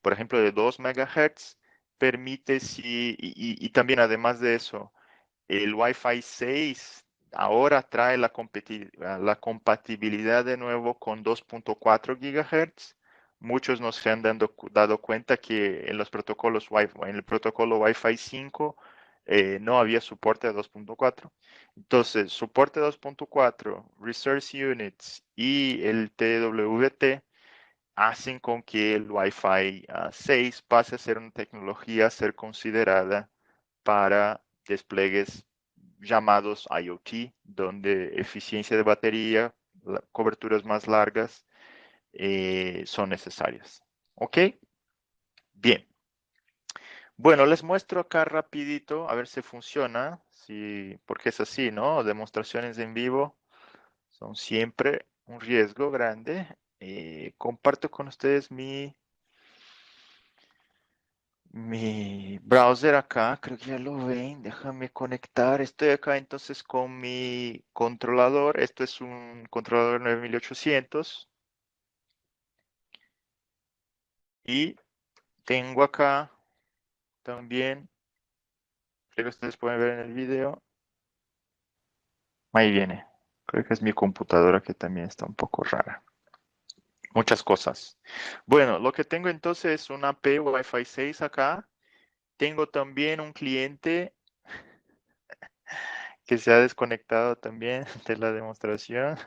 por ejemplo, de 2 MHz, permite, y también además de eso, el Wi-Fi 6 ahora trae la compatibilidad de nuevo con 2.4 GHz. Muchos nos se han dado cuenta que en los protocolos en el protocolo Wi-Fi 5 no había soporte a 2.4. Entonces, soporte 2.4, Resource Units y el TWT hacen con que el Wi-Fi 6 pase a ser una tecnología a ser considerada para despliegues llamados IoT, donde eficiencia de batería, coberturas más largas son necesarias. ¿Ok? Bien. Bueno, les muestro acá rapidito, a ver si funciona, porque es así, ¿no? Demostraciones en vivo son siempre un riesgo grande. Comparto con ustedes mi browser acá, creo que ya lo ven, déjame conectar. Estoy acá entonces con mi controlador. Esto es un controlador 9800. Y tengo acá también, creo que ustedes pueden ver en el video. Ahí viene. Creo que es mi computadora que también está un poco rara. Muchas cosas. Bueno, lo que tengo entonces es una AP Wi-Fi 6 acá. Tengo también un cliente que se ha desconectado también de la demostración.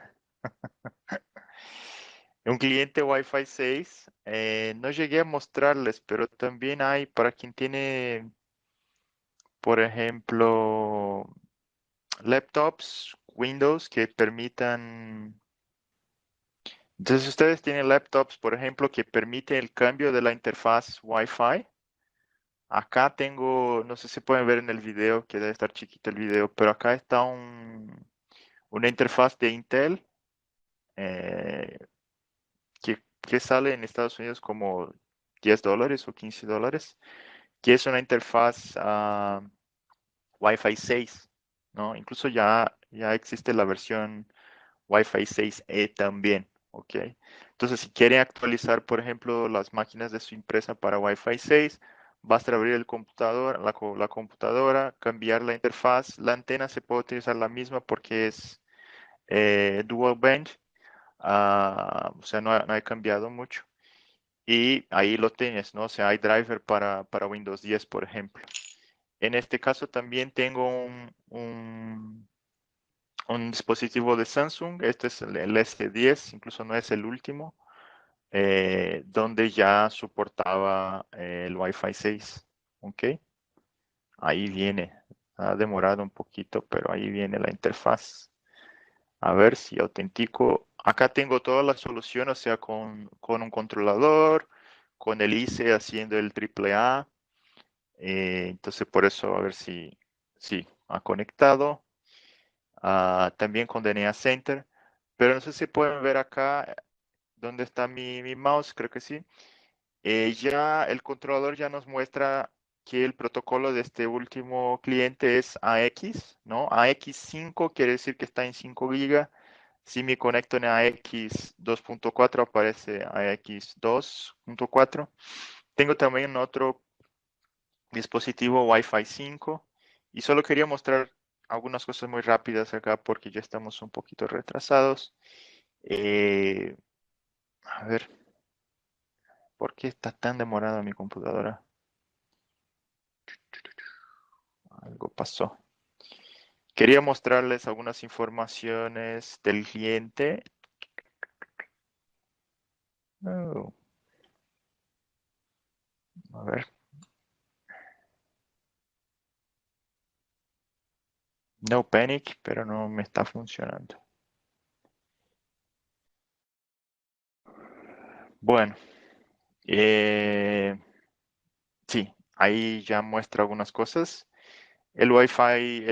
Un cliente Wi-Fi 6. No llegué a mostrarles, pero también hay para quien tiene, por ejemplo, laptops Windows que permitan. Entonces, ustedes tienen laptops, por ejemplo, que permiten el cambio de la interfaz Wi-Fi. Acá tengo, no sé si pueden ver en el video, que debe estar chiquito el video, pero acá está una interfaz de Intel eh, que sale en Estados Unidos como $10 o $15, que es una interfaz Wi-Fi 6, ¿no? Incluso ya existe la versión Wi-Fi 6E también, ¿ok? Entonces, si quieren actualizar, por ejemplo, las máquinas de su empresa para Wi-Fi 6, basta abrir el computador, la computadora, cambiar la interfaz. La antena se puede utilizar la misma porque es dual band, o sea, no ha cambiado mucho. Y ahí lo tienes, ¿no? O sea, hay driver para Windows 10, por ejemplo. En este caso también tengo un dispositivo de Samsung, este es el S10, incluso no es el último, donde ya soportaba el Wi-Fi 6. ¿Ok? Ahí viene. Ha demorado un poquito, pero ahí viene la interfaz. A ver si autentico. Acá tengo toda la solución, o sea, con un controlador, con el ICE haciendo el AAA. Entonces por eso a ver si ha conectado. También con DNA Center. Pero no sé si pueden ver acá donde está mi mouse, creo que sí. Ya el controlador ya nos muestra que el protocolo de este último cliente es AX, ¿no? AX5 quiere decir que está en 5 GB. Si me conecto en AX 2.4 aparece AX 2.4. Tengo también otro dispositivo Wi-Fi 5 y solo quería mostrar algunas cosas muy rápidas acá porque ya estamos un poquito retrasados. A ver, ¿por qué está tan demorada mi computadora? Algo pasó. Quería mostrarles algunas informaciones del cliente. Oh, a ver. No panic, pero no me está funcionando. Bueno, sí, ahí ya muestra algunas cosas. El Wi-Fi,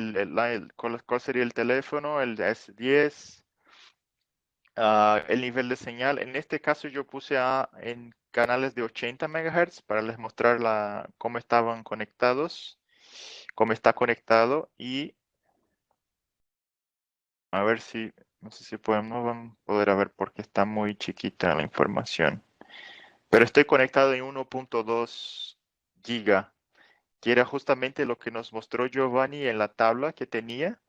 ¿cuál sería el teléfono? El S10. El nivel de señal. En este caso yo puse en canales de 80 MHz para les mostrar cómo estaban conectados, cómo está conectado y a ver si, no sé si no van a poder ver porque está muy chiquita la información. Pero estoy conectado en 1.2 giga, que era justamente lo que nos mostró Giovanni en la tabla que tenía.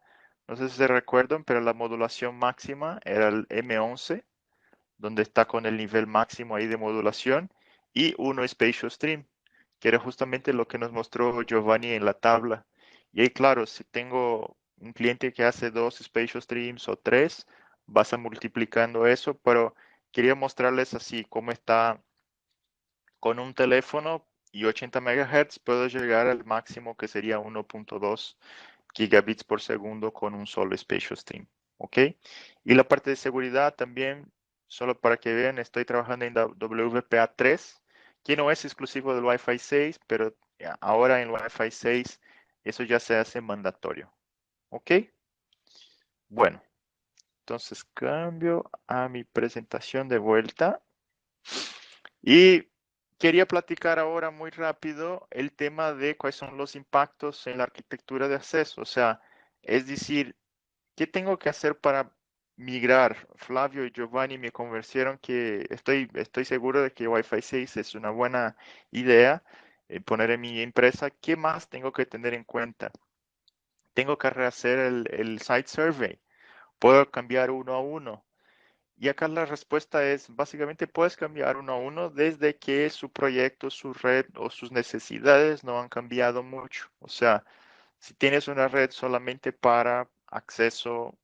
No sé si se recuerdan, pero la modulación máxima era el M11, donde está con el nivel máximo ahí de modulación, y uno Spatial Stream, que era justamente lo que nos mostró Giovanni en la tabla. Y ahí, claro, si tengo un cliente que hace 2 Spatial Streams o 3, vas a multiplicando eso, pero quería mostrarles así cómo está con un teléfono y 80 MHz, puedo llegar al máximo que sería 1.2 gigabits por segundo con un solo Spatial Stream. ¿Ok? Y la parte de seguridad también, solo para que vean, estoy trabajando en WPA3, que no es exclusivo del Wi-Fi 6, pero ahora en Wi-Fi 6 eso ya se hace mandatorio. ¿Ok? Bueno, entonces cambio a mi presentación de vuelta. Y quería platicar ahora muy rápido el tema de cuáles son los impactos en la arquitectura de acceso. O sea, es decir, ¿qué tengo que hacer para migrar? Flavio y Giovanni me convencieron que estoy seguro de que Wi-Fi 6 es una buena idea poner en mi empresa. ¿Qué más tengo que tener en cuenta? Tengo que rehacer el site survey. Puedo cambiar uno a uno. Y acá la respuesta es, básicamente puedes cambiar uno a uno desde que su proyecto, su red o sus necesidades no han cambiado mucho. O sea, si tienes una red solamente para acceso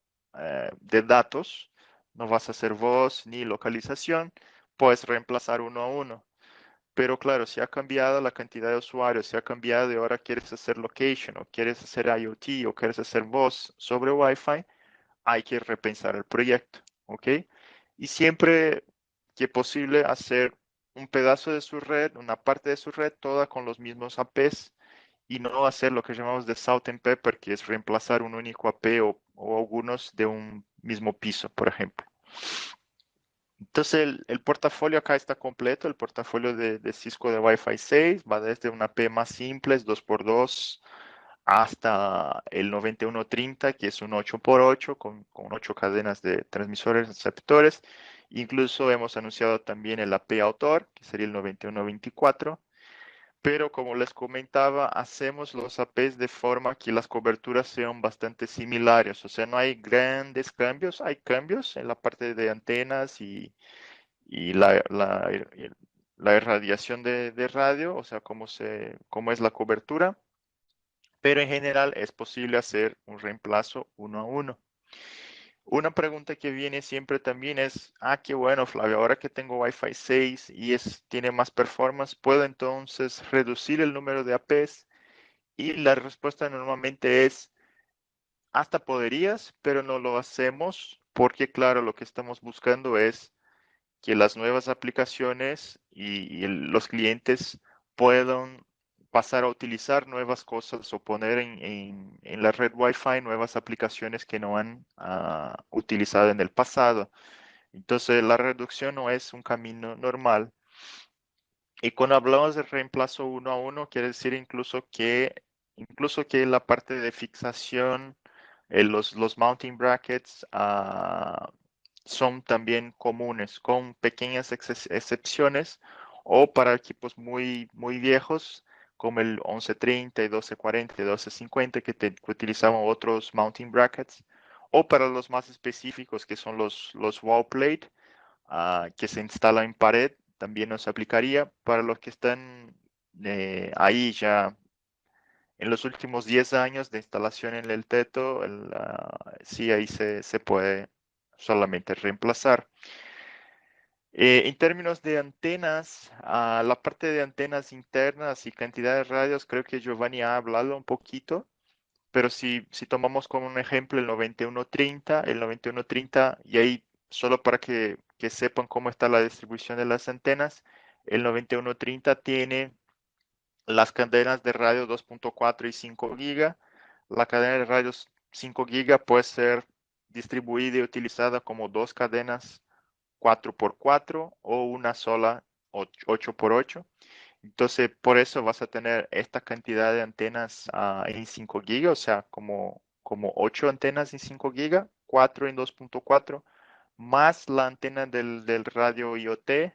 de datos, no vas a hacer voz ni localización, puedes reemplazar uno a uno. Pero claro, si ha cambiado la cantidad de usuarios, si ha cambiado y ahora quieres hacer location o quieres hacer IoT o quieres hacer voz sobre Wi-Fi, hay que repensar el proyecto, ¿ok? Y siempre que posible hacer un pedazo de su red, una parte de su red, toda con los mismos APs y no hacer lo que llamamos de salt and pepper, que es reemplazar un único AP o algunos de un mismo piso, por ejemplo. Entonces el portafolio acá está completo, el portafolio de Cisco de Wi-Fi 6 va desde una AP más simples, 2x2, hasta el 9130, que es un 8x8 con 8 cadenas de transmisores receptores. Incluso hemos anunciado también el AP Autor, que sería el 9124. Pero como les comentaba, hacemos los APs de forma que las coberturas sean bastante similares. O sea, no hay grandes cambios. Hay cambios en la parte de antenas y la irradiación de radio, o sea, cómo es la cobertura. Pero en general es posible hacer un reemplazo uno a uno. Una pregunta que viene siempre también es, qué bueno, Flavio, ahora que tengo Wi-Fi 6 y tiene más performance, ¿puedo entonces reducir el número de APs? Y la respuesta normalmente es, hasta podrías, pero no lo hacemos porque, claro, lo que estamos buscando es que las nuevas aplicaciones y los clientes puedan pasar a utilizar nuevas cosas o poner en la red Wi-Fi nuevas aplicaciones que no han utilizado en el pasado. Entonces, la reducción no es un camino normal. Y cuando hablamos de reemplazo uno a uno, quiere decir incluso que la parte de fixación, los mounting brackets, son también comunes, con pequeñas excepciones, o para equipos muy, muy viejos, como el 1130 y 1240 y 1250, que utilizaban otros mounting brackets, o para los más específicos, que son los wall plate, que se instala en pared, también nos aplicaría. Para los que están ahí ya en los últimos 10 años de instalación en el teto, sí, ahí se puede solamente reemplazar. En términos de antenas, la parte de antenas internas y cantidad de radios, creo que Giovanni ha hablado un poquito, pero si tomamos como un ejemplo el 9130, y ahí solo para que sepan cómo está la distribución de las antenas, el 9130 tiene las cadenas de radio 2.4 y 5 GB. La cadena de radios 5 GB puede ser distribuida y utilizada como dos cadenas 4x4 o una sola 8x8. Entonces, por eso vas a tener esta cantidad de antenas en 5 GB, o sea, como 8 antenas en 5 GB, 4 en 2.4, más la antena del radio IoT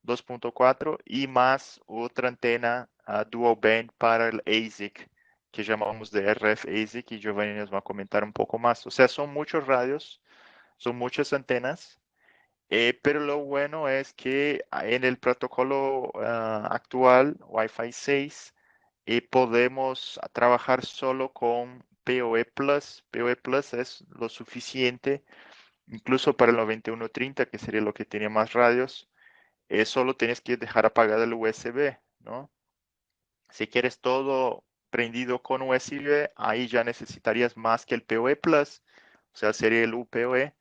2.4 y más otra antena dual band para el ASIC, que llamamos de RF ASIC, y Giovanni nos va a comentar un poco más. O sea, son muchos radios, son muchas antenas. Pero lo bueno es que en el protocolo actual, Wi-Fi 6, podemos trabajar solo con PoE Plus. PoE Plus es lo suficiente, incluso para el 9130, que sería lo que tiene más radios. Solo tienes que dejar apagado el USB, ¿no? Si quieres todo prendido con USB, ahí ya necesitarías más que el PoE Plus, o sea, sería el UPoE,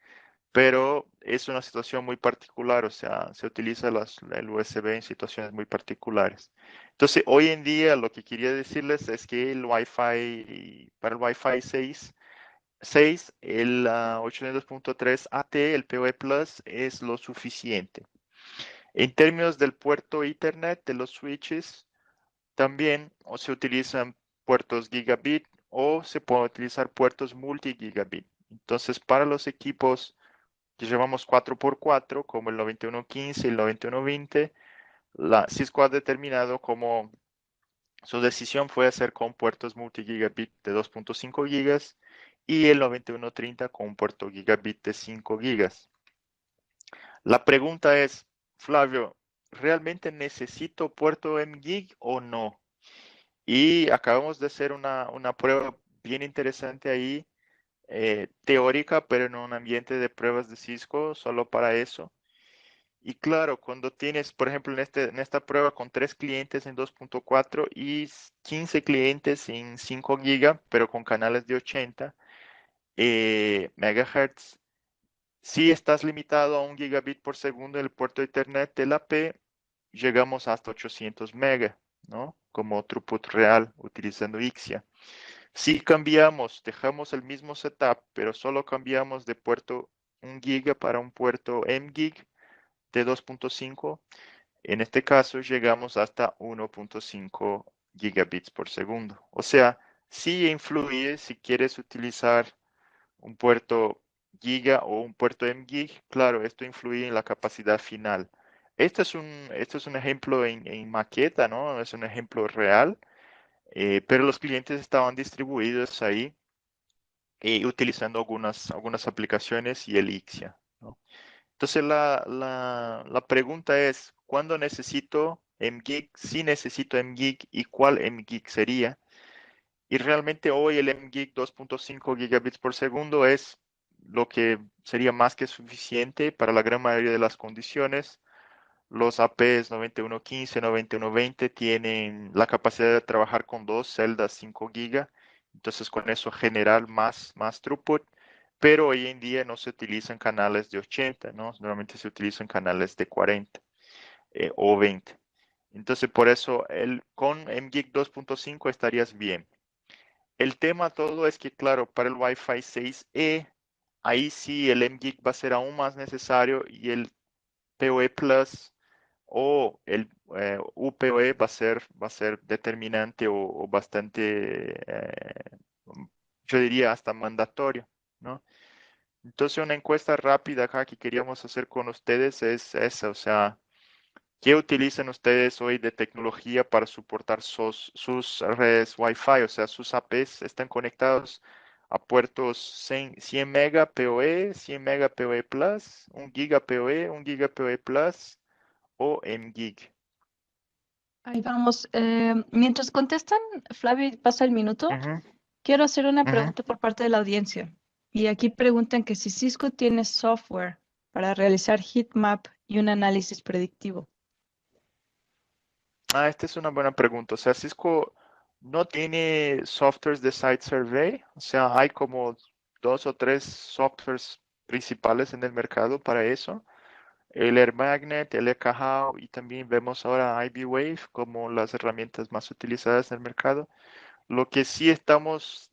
pero es una situación muy particular, o sea, se utiliza el USB en situaciones muy particulares. Entonces, hoy en día lo que quería decirles es que para el Wi-Fi 6, el 802.3 AT, el PoE Plus, es lo suficiente. En términos del puerto Ethernet de los switches, también se utilizan puertos gigabit o se pueden utilizar puertos multi-gigabit. Entonces, para los equipos que llamamos 4x4, como el 9115 y el 9120, Cisco ha determinado como su decisión fue hacer con puertos multi-gigabit de 2.5 gigas y el 9130 con un puerto gigabit de 5 gigas. La pregunta es, Flavio, ¿realmente necesito puerto mGig o no? Y acabamos de hacer una prueba bien interesante ahí, teórica, pero en un ambiente de pruebas de Cisco, solo para eso. Y claro, cuando tienes, por ejemplo, en esta prueba con 3 clientes en 2.4 y 15 clientes en 5 GB, pero con canales de 80 MHz, si estás limitado a 1 gigabit por segundo en el puerto de Ethernet de la P, llegamos hasta 800 MB, ¿no? Como throughput real utilizando Ixia. Si cambiamos, dejamos el mismo setup, pero solo cambiamos de puerto 1 giga para un puerto mGig de 2.5, en este caso llegamos hasta 1.5 gigabits por segundo. O sea, sí influye si quieres utilizar un puerto giga o un puerto mGig, claro, esto influye en la capacidad final. Esto es un ejemplo en maqueta, ¿no? Es un ejemplo real, pero los clientes estaban distribuidos ahí utilizando algunas aplicaciones y el Ixia, ¿no? Entonces la pregunta es, ¿cuándo necesito mGig? Si necesito mGig, ¿y cuál mGig sería? Y realmente hoy el mGig 2.5 gigabits por segundo es lo que sería más que suficiente para la gran mayoría de las condiciones. Los APs 9115, 9120 tienen la capacidad de trabajar con dos celdas 5 GB. Entonces con eso generar más throughput. pero hoy en día no se utilizan canales de 80, ¿no? Normalmente se utilizan canales de 40 o 20. Entonces, por eso con mGig 2.5 estarías bien. El tema todo es que, claro, para el Wi-Fi 6E, ahí sí el mGig va a ser aún más necesario y el PoE Plus o el UPoE va a ser determinante o bastante, yo diría hasta mandatorio, ¿no? Entonces, una encuesta rápida acá que queríamos hacer con ustedes es esa, o sea, ¿qué utilizan ustedes hoy de tecnología para soportar sus redes Wi-Fi? O sea, sus APs están conectados a puertos 100 mega PoE, 100 mega PoE Plus, 1 giga PoE, 1 giga PoE Plus o mGig. Ahí vamos. Mientras contestan, Flavio, pasa el minuto. Ujú, Quiero hacer una ujú. pregunta por parte de la audiencia. Y aquí preguntan que si Cisco tiene software para realizar heatmap y un análisis predictivo. Esta es una buena pregunta. O sea, Cisco no tiene softwares de site survey. O sea, hay como 2 o 3 softwares principales en el mercado para eso. El AirMagnet, el Ekahau y también vemos ahora IBWave como las herramientas más utilizadas en el mercado. Lo que sí estamos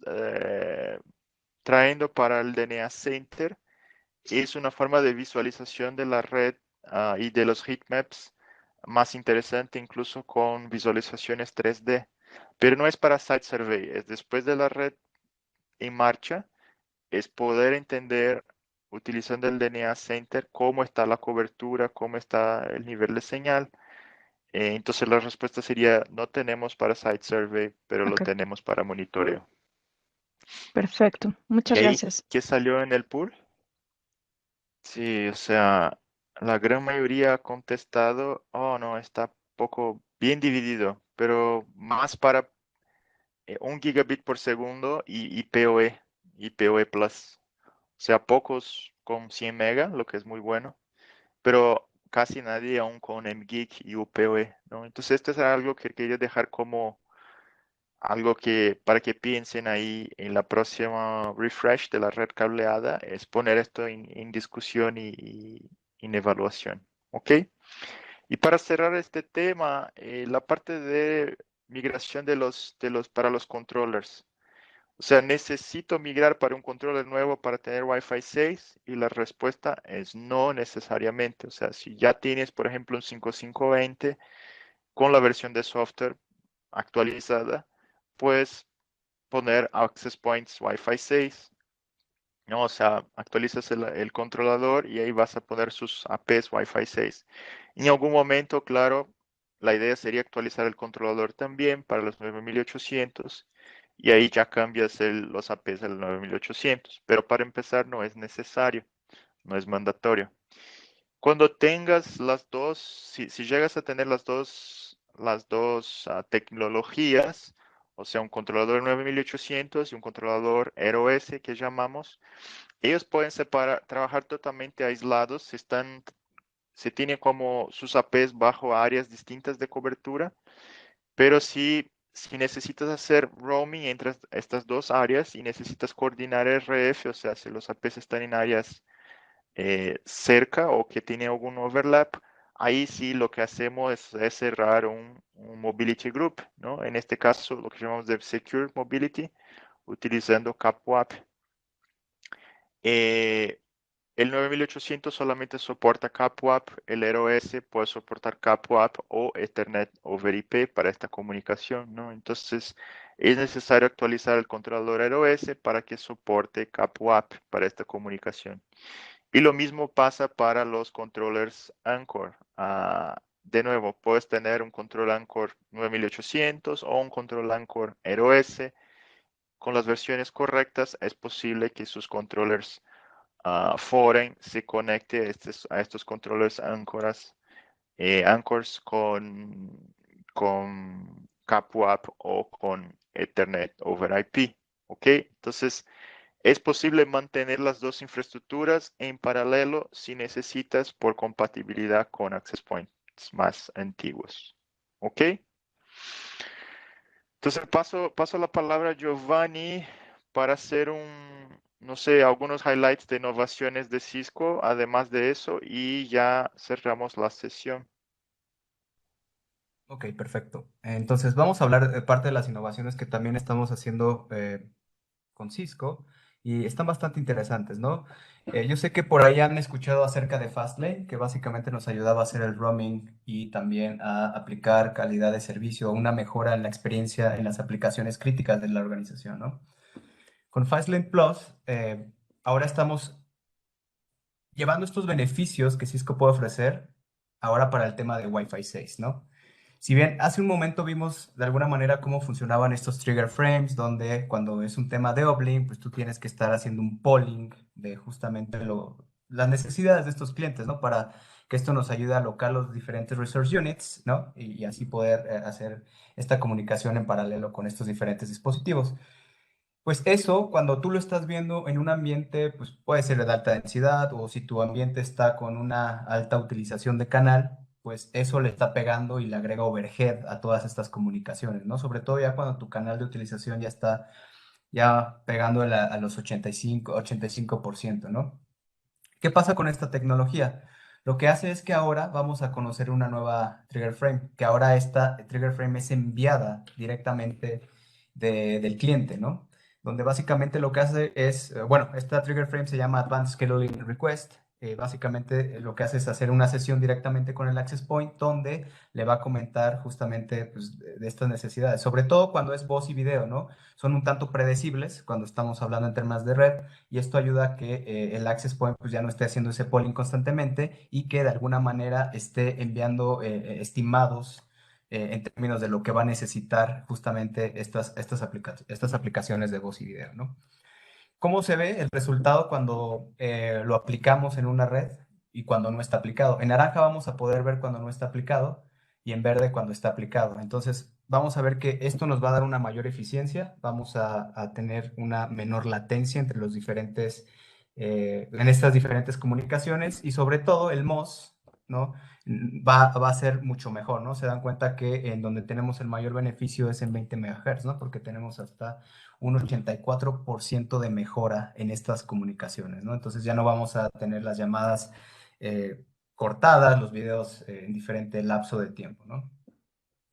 trayendo para el DNA Center es una forma de visualización de la red y de los heatmaps más interesante, incluso con visualizaciones 3D. Pero no es para site survey, es después de la red en marcha, es poder entender, utilizando el DNA Center, cómo está la cobertura, cómo está el nivel de señal. Entonces la respuesta sería, no tenemos para site survey, pero lo Ok, tenemos para monitoreo. perfecto. ¿Y Muchas ahí gracias. qué salió en el pool? Sí, o sea, la gran mayoría ha contestado, oh no, está poco bien dividido, pero más para 1 gigabit por segundo y PoE y PoE Plus. O sea, pocos con 100 mega, lo que es muy bueno, pero casi nadie aún con mGig y UPoE, ¿no? Entonces esto es algo que quería dejar como algo que para que piensen ahí en la próxima refresh de la red cableada, es poner esto en discusión y en evaluación. ¿Ok? Y para cerrar este tema, la parte de migración para los controllers. O sea, necesito migrar para un controller nuevo para tener Wi-Fi 6 y la respuesta es no necesariamente. O sea, si ya tienes, por ejemplo, un 5520 con la versión de software actualizada, pues poner access points Wi-Fi 6, ¿no? O sea, actualizas el controlador y ahí vas a poner sus APs Wi-Fi 6. En algún momento, claro, la idea sería actualizar el controlador también para los 9800 y ahí ya cambias los APs del 9800. Pero para empezar no es necesario, no es mandatorio. Cuando tengas las dos, si llegas a tener las dos tecnologías, o sea, un controlador 9800 y un controlador ROS que llamamos, ellos pueden trabajar totalmente aislados, se tienen como sus APs bajo áreas distintas de cobertura, pero si necesitas hacer roaming entre estas dos áreas y necesitas coordinar RF, o sea, si los APs están en áreas cerca o que tiene algún overlap, ahí sí lo que hacemos es cerrar un mobility group, ¿no? En este caso, lo que llamamos de Secure Mobility, utilizando CapWAP. Eh, el 9800 solamente soporta CapWAP, el ROS puede soportar CapWAP o Ethernet over IP para esta comunicación, ¿no? Entonces, es necesario actualizar el controlador ROS para que soporte CapWAP para esta comunicación. Y lo mismo pasa para los controllers Anchor. De nuevo, puedes tener un control Anchor 9800 o un control Anchor ROS. Con las versiones correctas es posible que sus controllers foreign se conecte a estos controllers Anchors con CapWAP o con Ethernet over IP. ¿Ok? Entonces, es posible mantener las dos infraestructuras en paralelo si necesitas por compatibilidad con access points más antiguos. ¿Ok? Entonces paso la palabra a Giovanni para hacer no sé, algunos highlights de innovaciones de Cisco, además de eso, y ya cerramos la sesión. Ok, perfecto. Entonces vamos a hablar de parte de las innovaciones que también estamos haciendo con Cisco y están bastante interesantes, ¿no? Yo sé que por ahí han escuchado acerca de Fastlane, que básicamente nos ayudaba a hacer el roaming y también a aplicar calidad de servicio, una mejora en la experiencia en las aplicaciones críticas de la organización, ¿no? Con Fastlane Plus, ahora estamos llevando estos beneficios que Cisco puede ofrecer ahora para el tema de Wi-Fi 6, ¿no? Si bien hace un momento vimos de alguna manera cómo funcionaban estos trigger frames, donde cuando es un tema de uplink, pues tú tienes que estar haciendo un polling de justamente las necesidades de estos clientes, ¿no? Para que esto nos ayude a alocar los diferentes resource units, ¿no? Y así poder hacer esta comunicación en paralelo con estos diferentes dispositivos. Pues eso, cuando tú lo estás viendo en un ambiente, pues puede ser de alta densidad o si tu ambiente está con una alta utilización de canal, pues eso le está pegando y le agrega overhead a todas estas comunicaciones, ¿no? Sobre todo ya cuando tu canal de utilización ya está ya pegando a los 85%, ¿no? ¿Qué pasa con esta tecnología? Lo que hace es que ahora vamos a conocer una nueva trigger frame, que ahora esta trigger frame es enviada directamente del cliente, ¿no? Donde básicamente lo que hace es, bueno, esta trigger frame se llama Advanced Scheduling Request. Básicamente lo que hace es hacer una sesión directamente con el access point donde le va a comentar justamente pues, de estas necesidades, sobre todo cuando es voz y video, ¿no? Son un tanto predecibles cuando estamos hablando en temas de red y esto ayuda a que el access point pues, ya no esté haciendo ese polling constantemente y que de alguna manera esté enviando estimados en términos de lo que va a necesitar justamente estas aplicaciones de voz y video, ¿no? ¿Cómo se ve el resultado cuando lo aplicamos en una red y cuando no está aplicado? En naranja vamos a poder ver cuando no está aplicado y en verde cuando está aplicado. Entonces, vamos a ver que esto nos va a dar una mayor eficiencia, vamos a tener una menor latencia entre los diferentes, en estas diferentes comunicaciones y sobre todo el MOS, ¿no? Va a ser mucho mejor, ¿no? Se dan cuenta que en donde tenemos el mayor beneficio es en 20 MHz, ¿no? Porque tenemos hasta un 84% de mejora en estas comunicaciones, ¿no? Entonces ya no vamos a tener las llamadas cortadas, los videos en diferente lapso de tiempo, ¿no?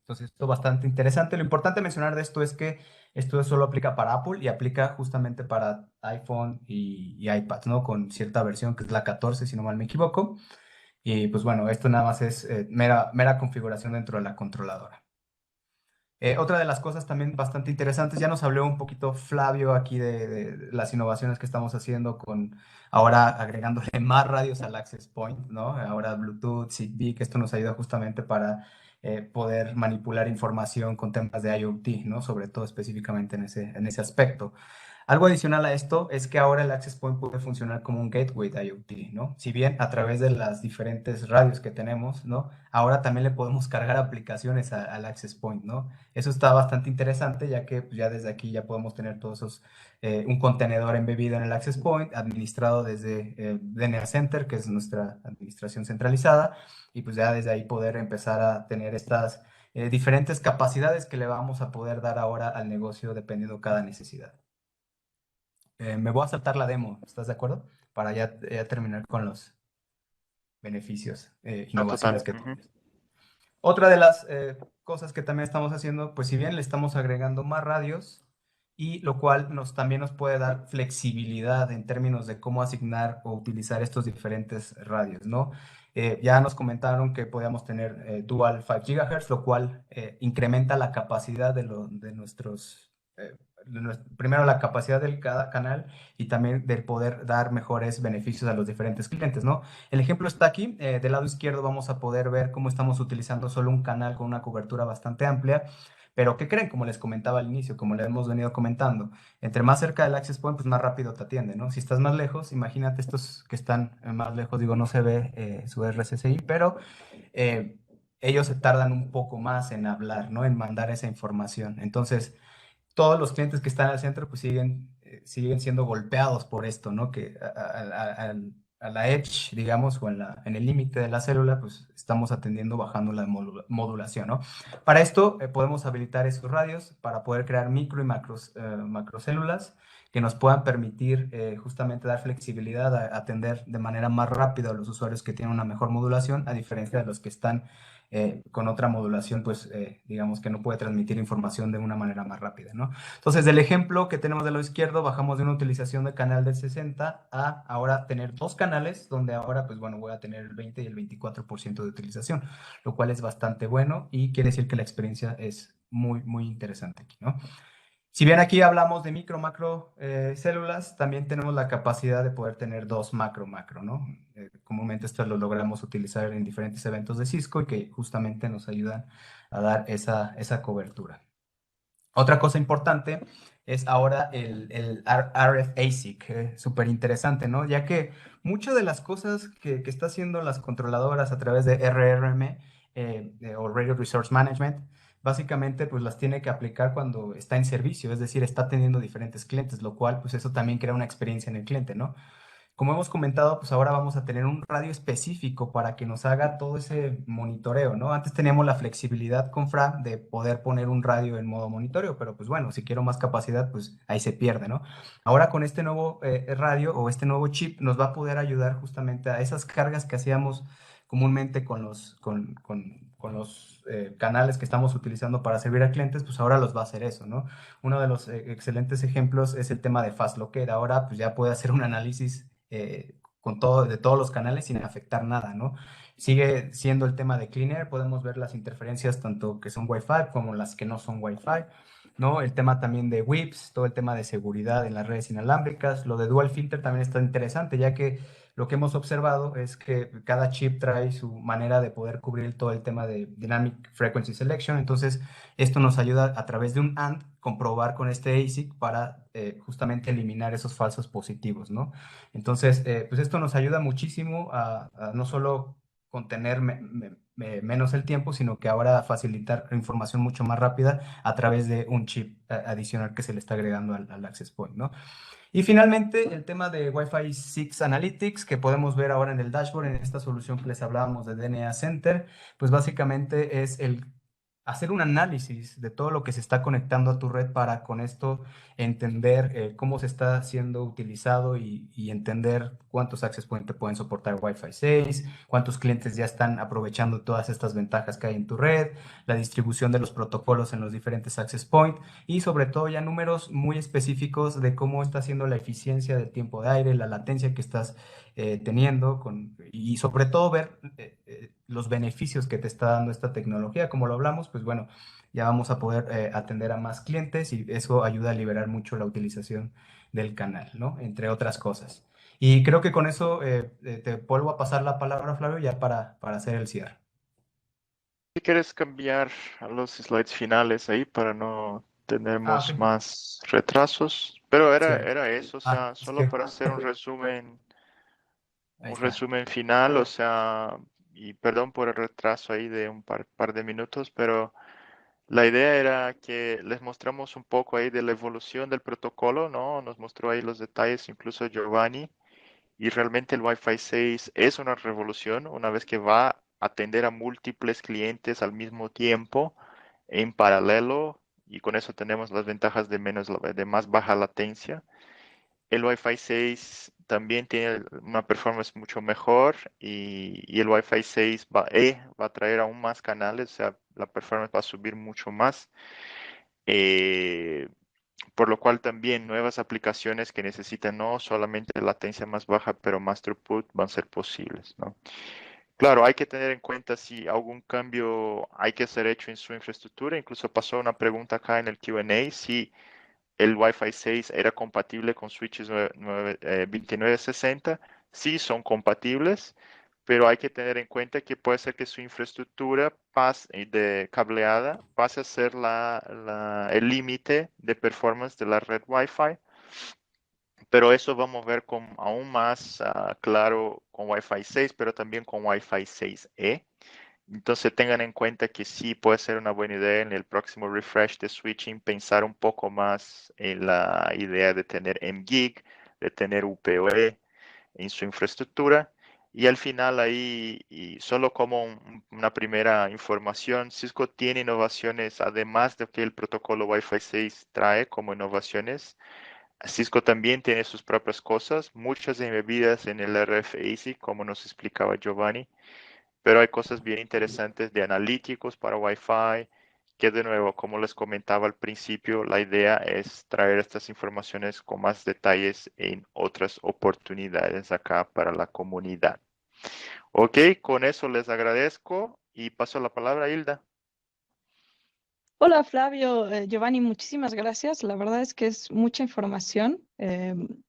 Entonces esto es bastante interesante. Lo importante mencionar de esto es que esto solo aplica para Apple y aplica justamente para iPhone y iPad, ¿no? Con cierta versión que es la 14, si no mal me equivoco. Y pues bueno, esto nada más es mera configuración dentro de la controladora. Otra de las cosas también bastante interesantes, ya nos habló un poquito Flavio aquí de las innovaciones que estamos haciendo con ahora agregándole más radios al access point, ¿no? Ahora Bluetooth, Zigbee, que esto nos ayuda justamente para poder manipular información con temas de IoT, ¿no? Sobre todo específicamente en ese aspecto. Algo adicional a esto es que ahora el Access Point puede funcionar como un gateway de IoT, ¿no? Si bien a través de las diferentes radios que tenemos, ¿no? Ahora también le podemos cargar aplicaciones al Access Point, ¿no? Eso está bastante interesante ya que pues, ya desde aquí ya podemos tener todos esos, un contenedor embebido en el Access Point, administrado desde DNA Center, que es nuestra administración centralizada, y pues ya desde ahí poder empezar a tener estas diferentes capacidades que le vamos a poder dar ahora al negocio dependiendo cada necesidad. Me voy a saltar la demo, ¿estás de acuerdo? Para ya terminar con los beneficios, Ah, total. innovaciones que tenemos. Otra de las cosas que también estamos haciendo, pues si bien le estamos agregando más radios, y lo cual también nos puede dar flexibilidad en términos de cómo asignar o utilizar estos diferentes radios, ¿no? Ya nos comentaron que podíamos tener dual 5 GHz, lo cual incrementa la capacidad de nuestros, primero la capacidad del cada canal y también del poder dar mejores beneficios a los diferentes clientes, ¿no? El ejemplo está aquí. Del lado izquierdo vamos a poder ver cómo estamos utilizando solo un canal con una cobertura bastante amplia. Pero, ¿qué creen? Como les comentaba al inicio, como le hemos venido comentando, entre más cerca del access point, pues más rápido te atiende, ¿no? Si estás más lejos, imagínate estos que están más lejos, digo, no se ve su RSSI, pero eh, ellos se tardan un poco más en hablar, ¿no? En mandar esa información. Entonces, todos los clientes que están al centro pues siguen siendo golpeados por esto, ¿no? Que la edge, digamos, o en el límite de la célula, pues estamos atendiendo bajando la modulación, ¿no? Para esto podemos habilitar esos radios para poder crear micro y macrocélulas que nos puedan permitir justamente dar flexibilidad a atender de manera más rápida a los usuarios que tienen una mejor modulación, a diferencia de los que están con otra modulación, pues digamos que no puede transmitir información de una manera más rápida, ¿no? Entonces, del ejemplo que tenemos de lado izquierdo, bajamos de una utilización de canal del 60 a ahora tener dos canales, donde ahora, pues bueno, voy a tener el 20 y el 24% de utilización, lo cual es bastante bueno y quiere decir que la experiencia es muy, muy interesante aquí, ¿no? Si bien aquí hablamos de micro, macro células, también tenemos la capacidad de poder tener dos macro, macro, ¿no? Comúnmente esto lo logramos utilizar en diferentes eventos de Cisco y que justamente nos ayudan a dar esa cobertura. Otra cosa importante es ahora el RF ASIC, súper interesante, ¿no? Ya que muchas de las cosas que está haciendo las controladoras a través de RRM o Radio Resource Management, básicamente pues las tiene que aplicar cuando está en servicio, es decir, está teniendo diferentes clientes, lo cual pues eso también crea una experiencia en el cliente, ¿no? Como hemos comentado, pues ahora vamos a tener un radio específico para que nos haga todo ese monitoreo, ¿no? Antes teníamos la flexibilidad con FRA de poder poner un radio en modo monitoreo, pero pues bueno, si quiero más capacidad, pues ahí se pierde, ¿no? Ahora con este nuevo radio o este nuevo chip nos va a poder ayudar justamente a esas cargas que hacíamos comúnmente con los canales que estamos utilizando para servir a clientes, pues ahora los va a hacer eso, ¿no? Uno de los excelentes ejemplos es el tema de FastLocator. Ahora pues ya puede hacer un análisis de todos los canales sin afectar nada, ¿no? Sigue siendo el tema de Cleaner, podemos ver las interferencias tanto que son Wi-Fi como las que no son Wi-Fi, ¿no? El tema también de WIPs, todo el tema de seguridad en las redes inalámbricas, lo de Dual Filter también está interesante, ya que lo que hemos observado es que cada chip trae su manera de poder cubrir todo el tema de Dynamic Frequency Selection, entonces esto nos ayuda a través de un AND comprobar con este ASIC para justamente eliminar esos falsos positivos, ¿no? Entonces, pues esto nos ayuda muchísimo a no solo contener menos el tiempo, sino que ahora facilitar información mucho más rápida a través de un chip adicional que se le está agregando al access point, ¿no? Y finalmente, el tema de Wi-Fi 6 Analytics, que podemos ver ahora en el dashboard, en esta solución que les hablábamos de DNA Center, pues básicamente es el hacer un análisis de todo lo que se está conectando a tu red para con esto entender cómo se está siendo utilizado y entender cuántos access point te pueden soportar Wi-Fi 6, cuántos clientes ya están aprovechando todas estas ventajas que hay en tu red, la distribución de los protocolos en los diferentes access point y sobre todo ya números muy específicos de cómo está siendo la eficiencia del tiempo de aire, la latencia que estás teniendo y sobre todo ver los beneficios que te está dando esta tecnología. Como lo hablamos, pues bueno, ya vamos a poder atender a más clientes y eso ayuda a liberar mucho la utilización del canal, ¿no? Entre otras cosas. Y creo que con eso te vuelvo a pasar la palabra, Flavio, ya para hacer el cierre. Si quieres cambiar a los slides finales ahí para no tenemos Ok. más retrasos, pero Sí. era eso, o sea, Es solo que para hacer ahí un está. resumen final, o sea, y perdón por el retraso ahí de un par de minutos, pero la idea era que les mostramos un poco ahí de la evolución del protocolo, ¿no? Nos mostró ahí los detalles, incluso Giovanni, y realmente el Wi-Fi 6 es una revolución una vez que va a atender a múltiples clientes al mismo tiempo, en paralelo, y con eso tenemos las ventajas de más baja latencia. El Wi-Fi 6 también tiene una performance mucho mejor y el Wi-Fi 6 va a traer aún más canales, o sea, la performance va a subir mucho más. Eh, por lo cual también nuevas aplicaciones que necesitan no solamente latencia más baja, pero más throughput van a ser posibles, ¿no? Claro, hay que tener en cuenta si algún cambio hay que ser hecho en su infraestructura. Incluso pasó una pregunta acá en el Q&A, si el Wi-Fi 6 era compatible con switches 2960. Sí, son compatibles, pero hay que tener en cuenta que puede ser que su infraestructura de cableada pase a ser el límite de performance de la red Wi-Fi. Pero eso vamos a ver aún más claro con Wi-Fi 6, pero también con Wi-Fi 6E. Entonces tengan en cuenta que sí puede ser una buena idea en el próximo refresh de switching pensar un poco más en la idea de tener mGig, de tener UPoE, en su infraestructura. Y al final ahí, y solo como una primera información, Cisco tiene innovaciones, además de que el protocolo Wi-Fi 6 trae como innovaciones. Cisco también tiene sus propias cosas, muchas embebidas en el RFASIC, como nos explicaba Giovanni, pero hay cosas bien interesantes de analíticos para Wi-Fi, que de nuevo, como les comentaba al principio, la idea es traer estas informaciones con más detalles en otras oportunidades acá para la comunidad. Ok, con eso les agradezco y paso la palabra a Hilda. Hola Flavio, Giovanni, muchísimas gracias. La verdad es que es mucha información.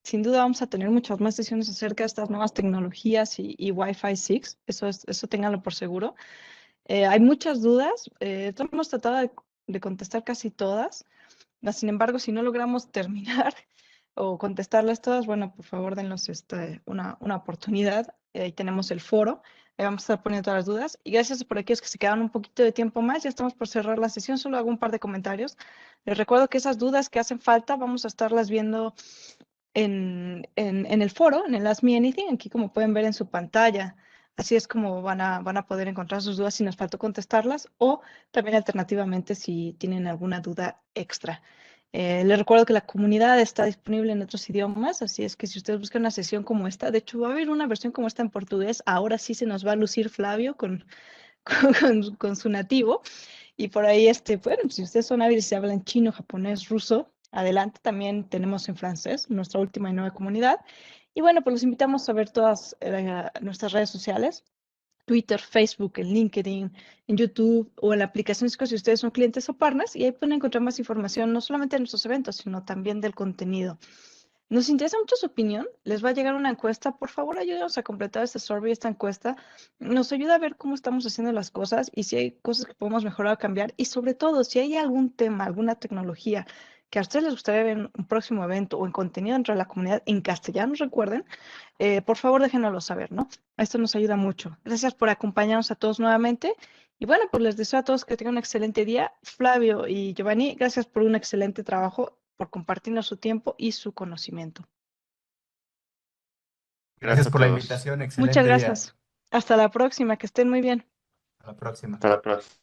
Sin duda vamos a tener muchas más sesiones acerca de estas nuevas tecnologías y Wi-Fi 6. Eso ténganlo por seguro. Hay muchas dudas. Hemos tratado de contestar casi todas. Sin embargo, si no logramos terminar o contestarlas todas, bueno, por favor, denos una oportunidad. Ahí tenemos el foro. Ahí vamos a estar poniendo todas las dudas. Y gracias por aquellos que se quedaron un poquito de tiempo más. Ya estamos por cerrar la sesión. Solo hago un par de comentarios. Les recuerdo que esas dudas que hacen falta, vamos a estarlas viendo en el foro, en el Ask Me Anything, aquí como pueden ver en su pantalla. Así es como van a poder encontrar sus dudas si nos faltó contestarlas o también alternativamente si tienen alguna duda extra. Les recuerdo que la comunidad está disponible en otros idiomas, así es que si ustedes buscan una sesión como esta, de hecho va a haber una versión como esta en portugués, ahora sí se nos va a lucir Flavio con, con su nativo. Y por ahí, bueno, si ustedes son hábiles y se hablan chino, japonés, ruso, adelante. También tenemos en francés, nuestra última y nueva comunidad. Y bueno, pues los invitamos a ver todas nuestras redes sociales, Twitter, Facebook, en LinkedIn, en YouTube o en la aplicación Cisco si ustedes son clientes o partners. Y ahí pueden encontrar más información, no solamente de nuestros eventos, sino también del contenido. Nos interesa mucho su opinión. Les va a llegar una encuesta. Por favor, ayúdenos a completar este survey, esta encuesta. Nos ayuda a ver cómo estamos haciendo las cosas y si hay cosas que podemos mejorar o cambiar. Y sobre todo, si hay algún tema, alguna tecnología que a ustedes les gustaría ver en un próximo evento o en contenido dentro de la comunidad en castellano, recuerden, por favor, déjenoslo saber, ¿no? Esto nos ayuda mucho. Gracias por acompañarnos a todos nuevamente. Y bueno, pues les deseo a todos que tengan un excelente día. Flavio y Giovanni, gracias por un excelente trabajo, por compartirnos su tiempo y su conocimiento. Gracias Gracias a por la todos. invitación. Muchas Excelente día. gracias. Hasta la próxima, que estén muy bien. Hasta la próxima. Hasta la próxima.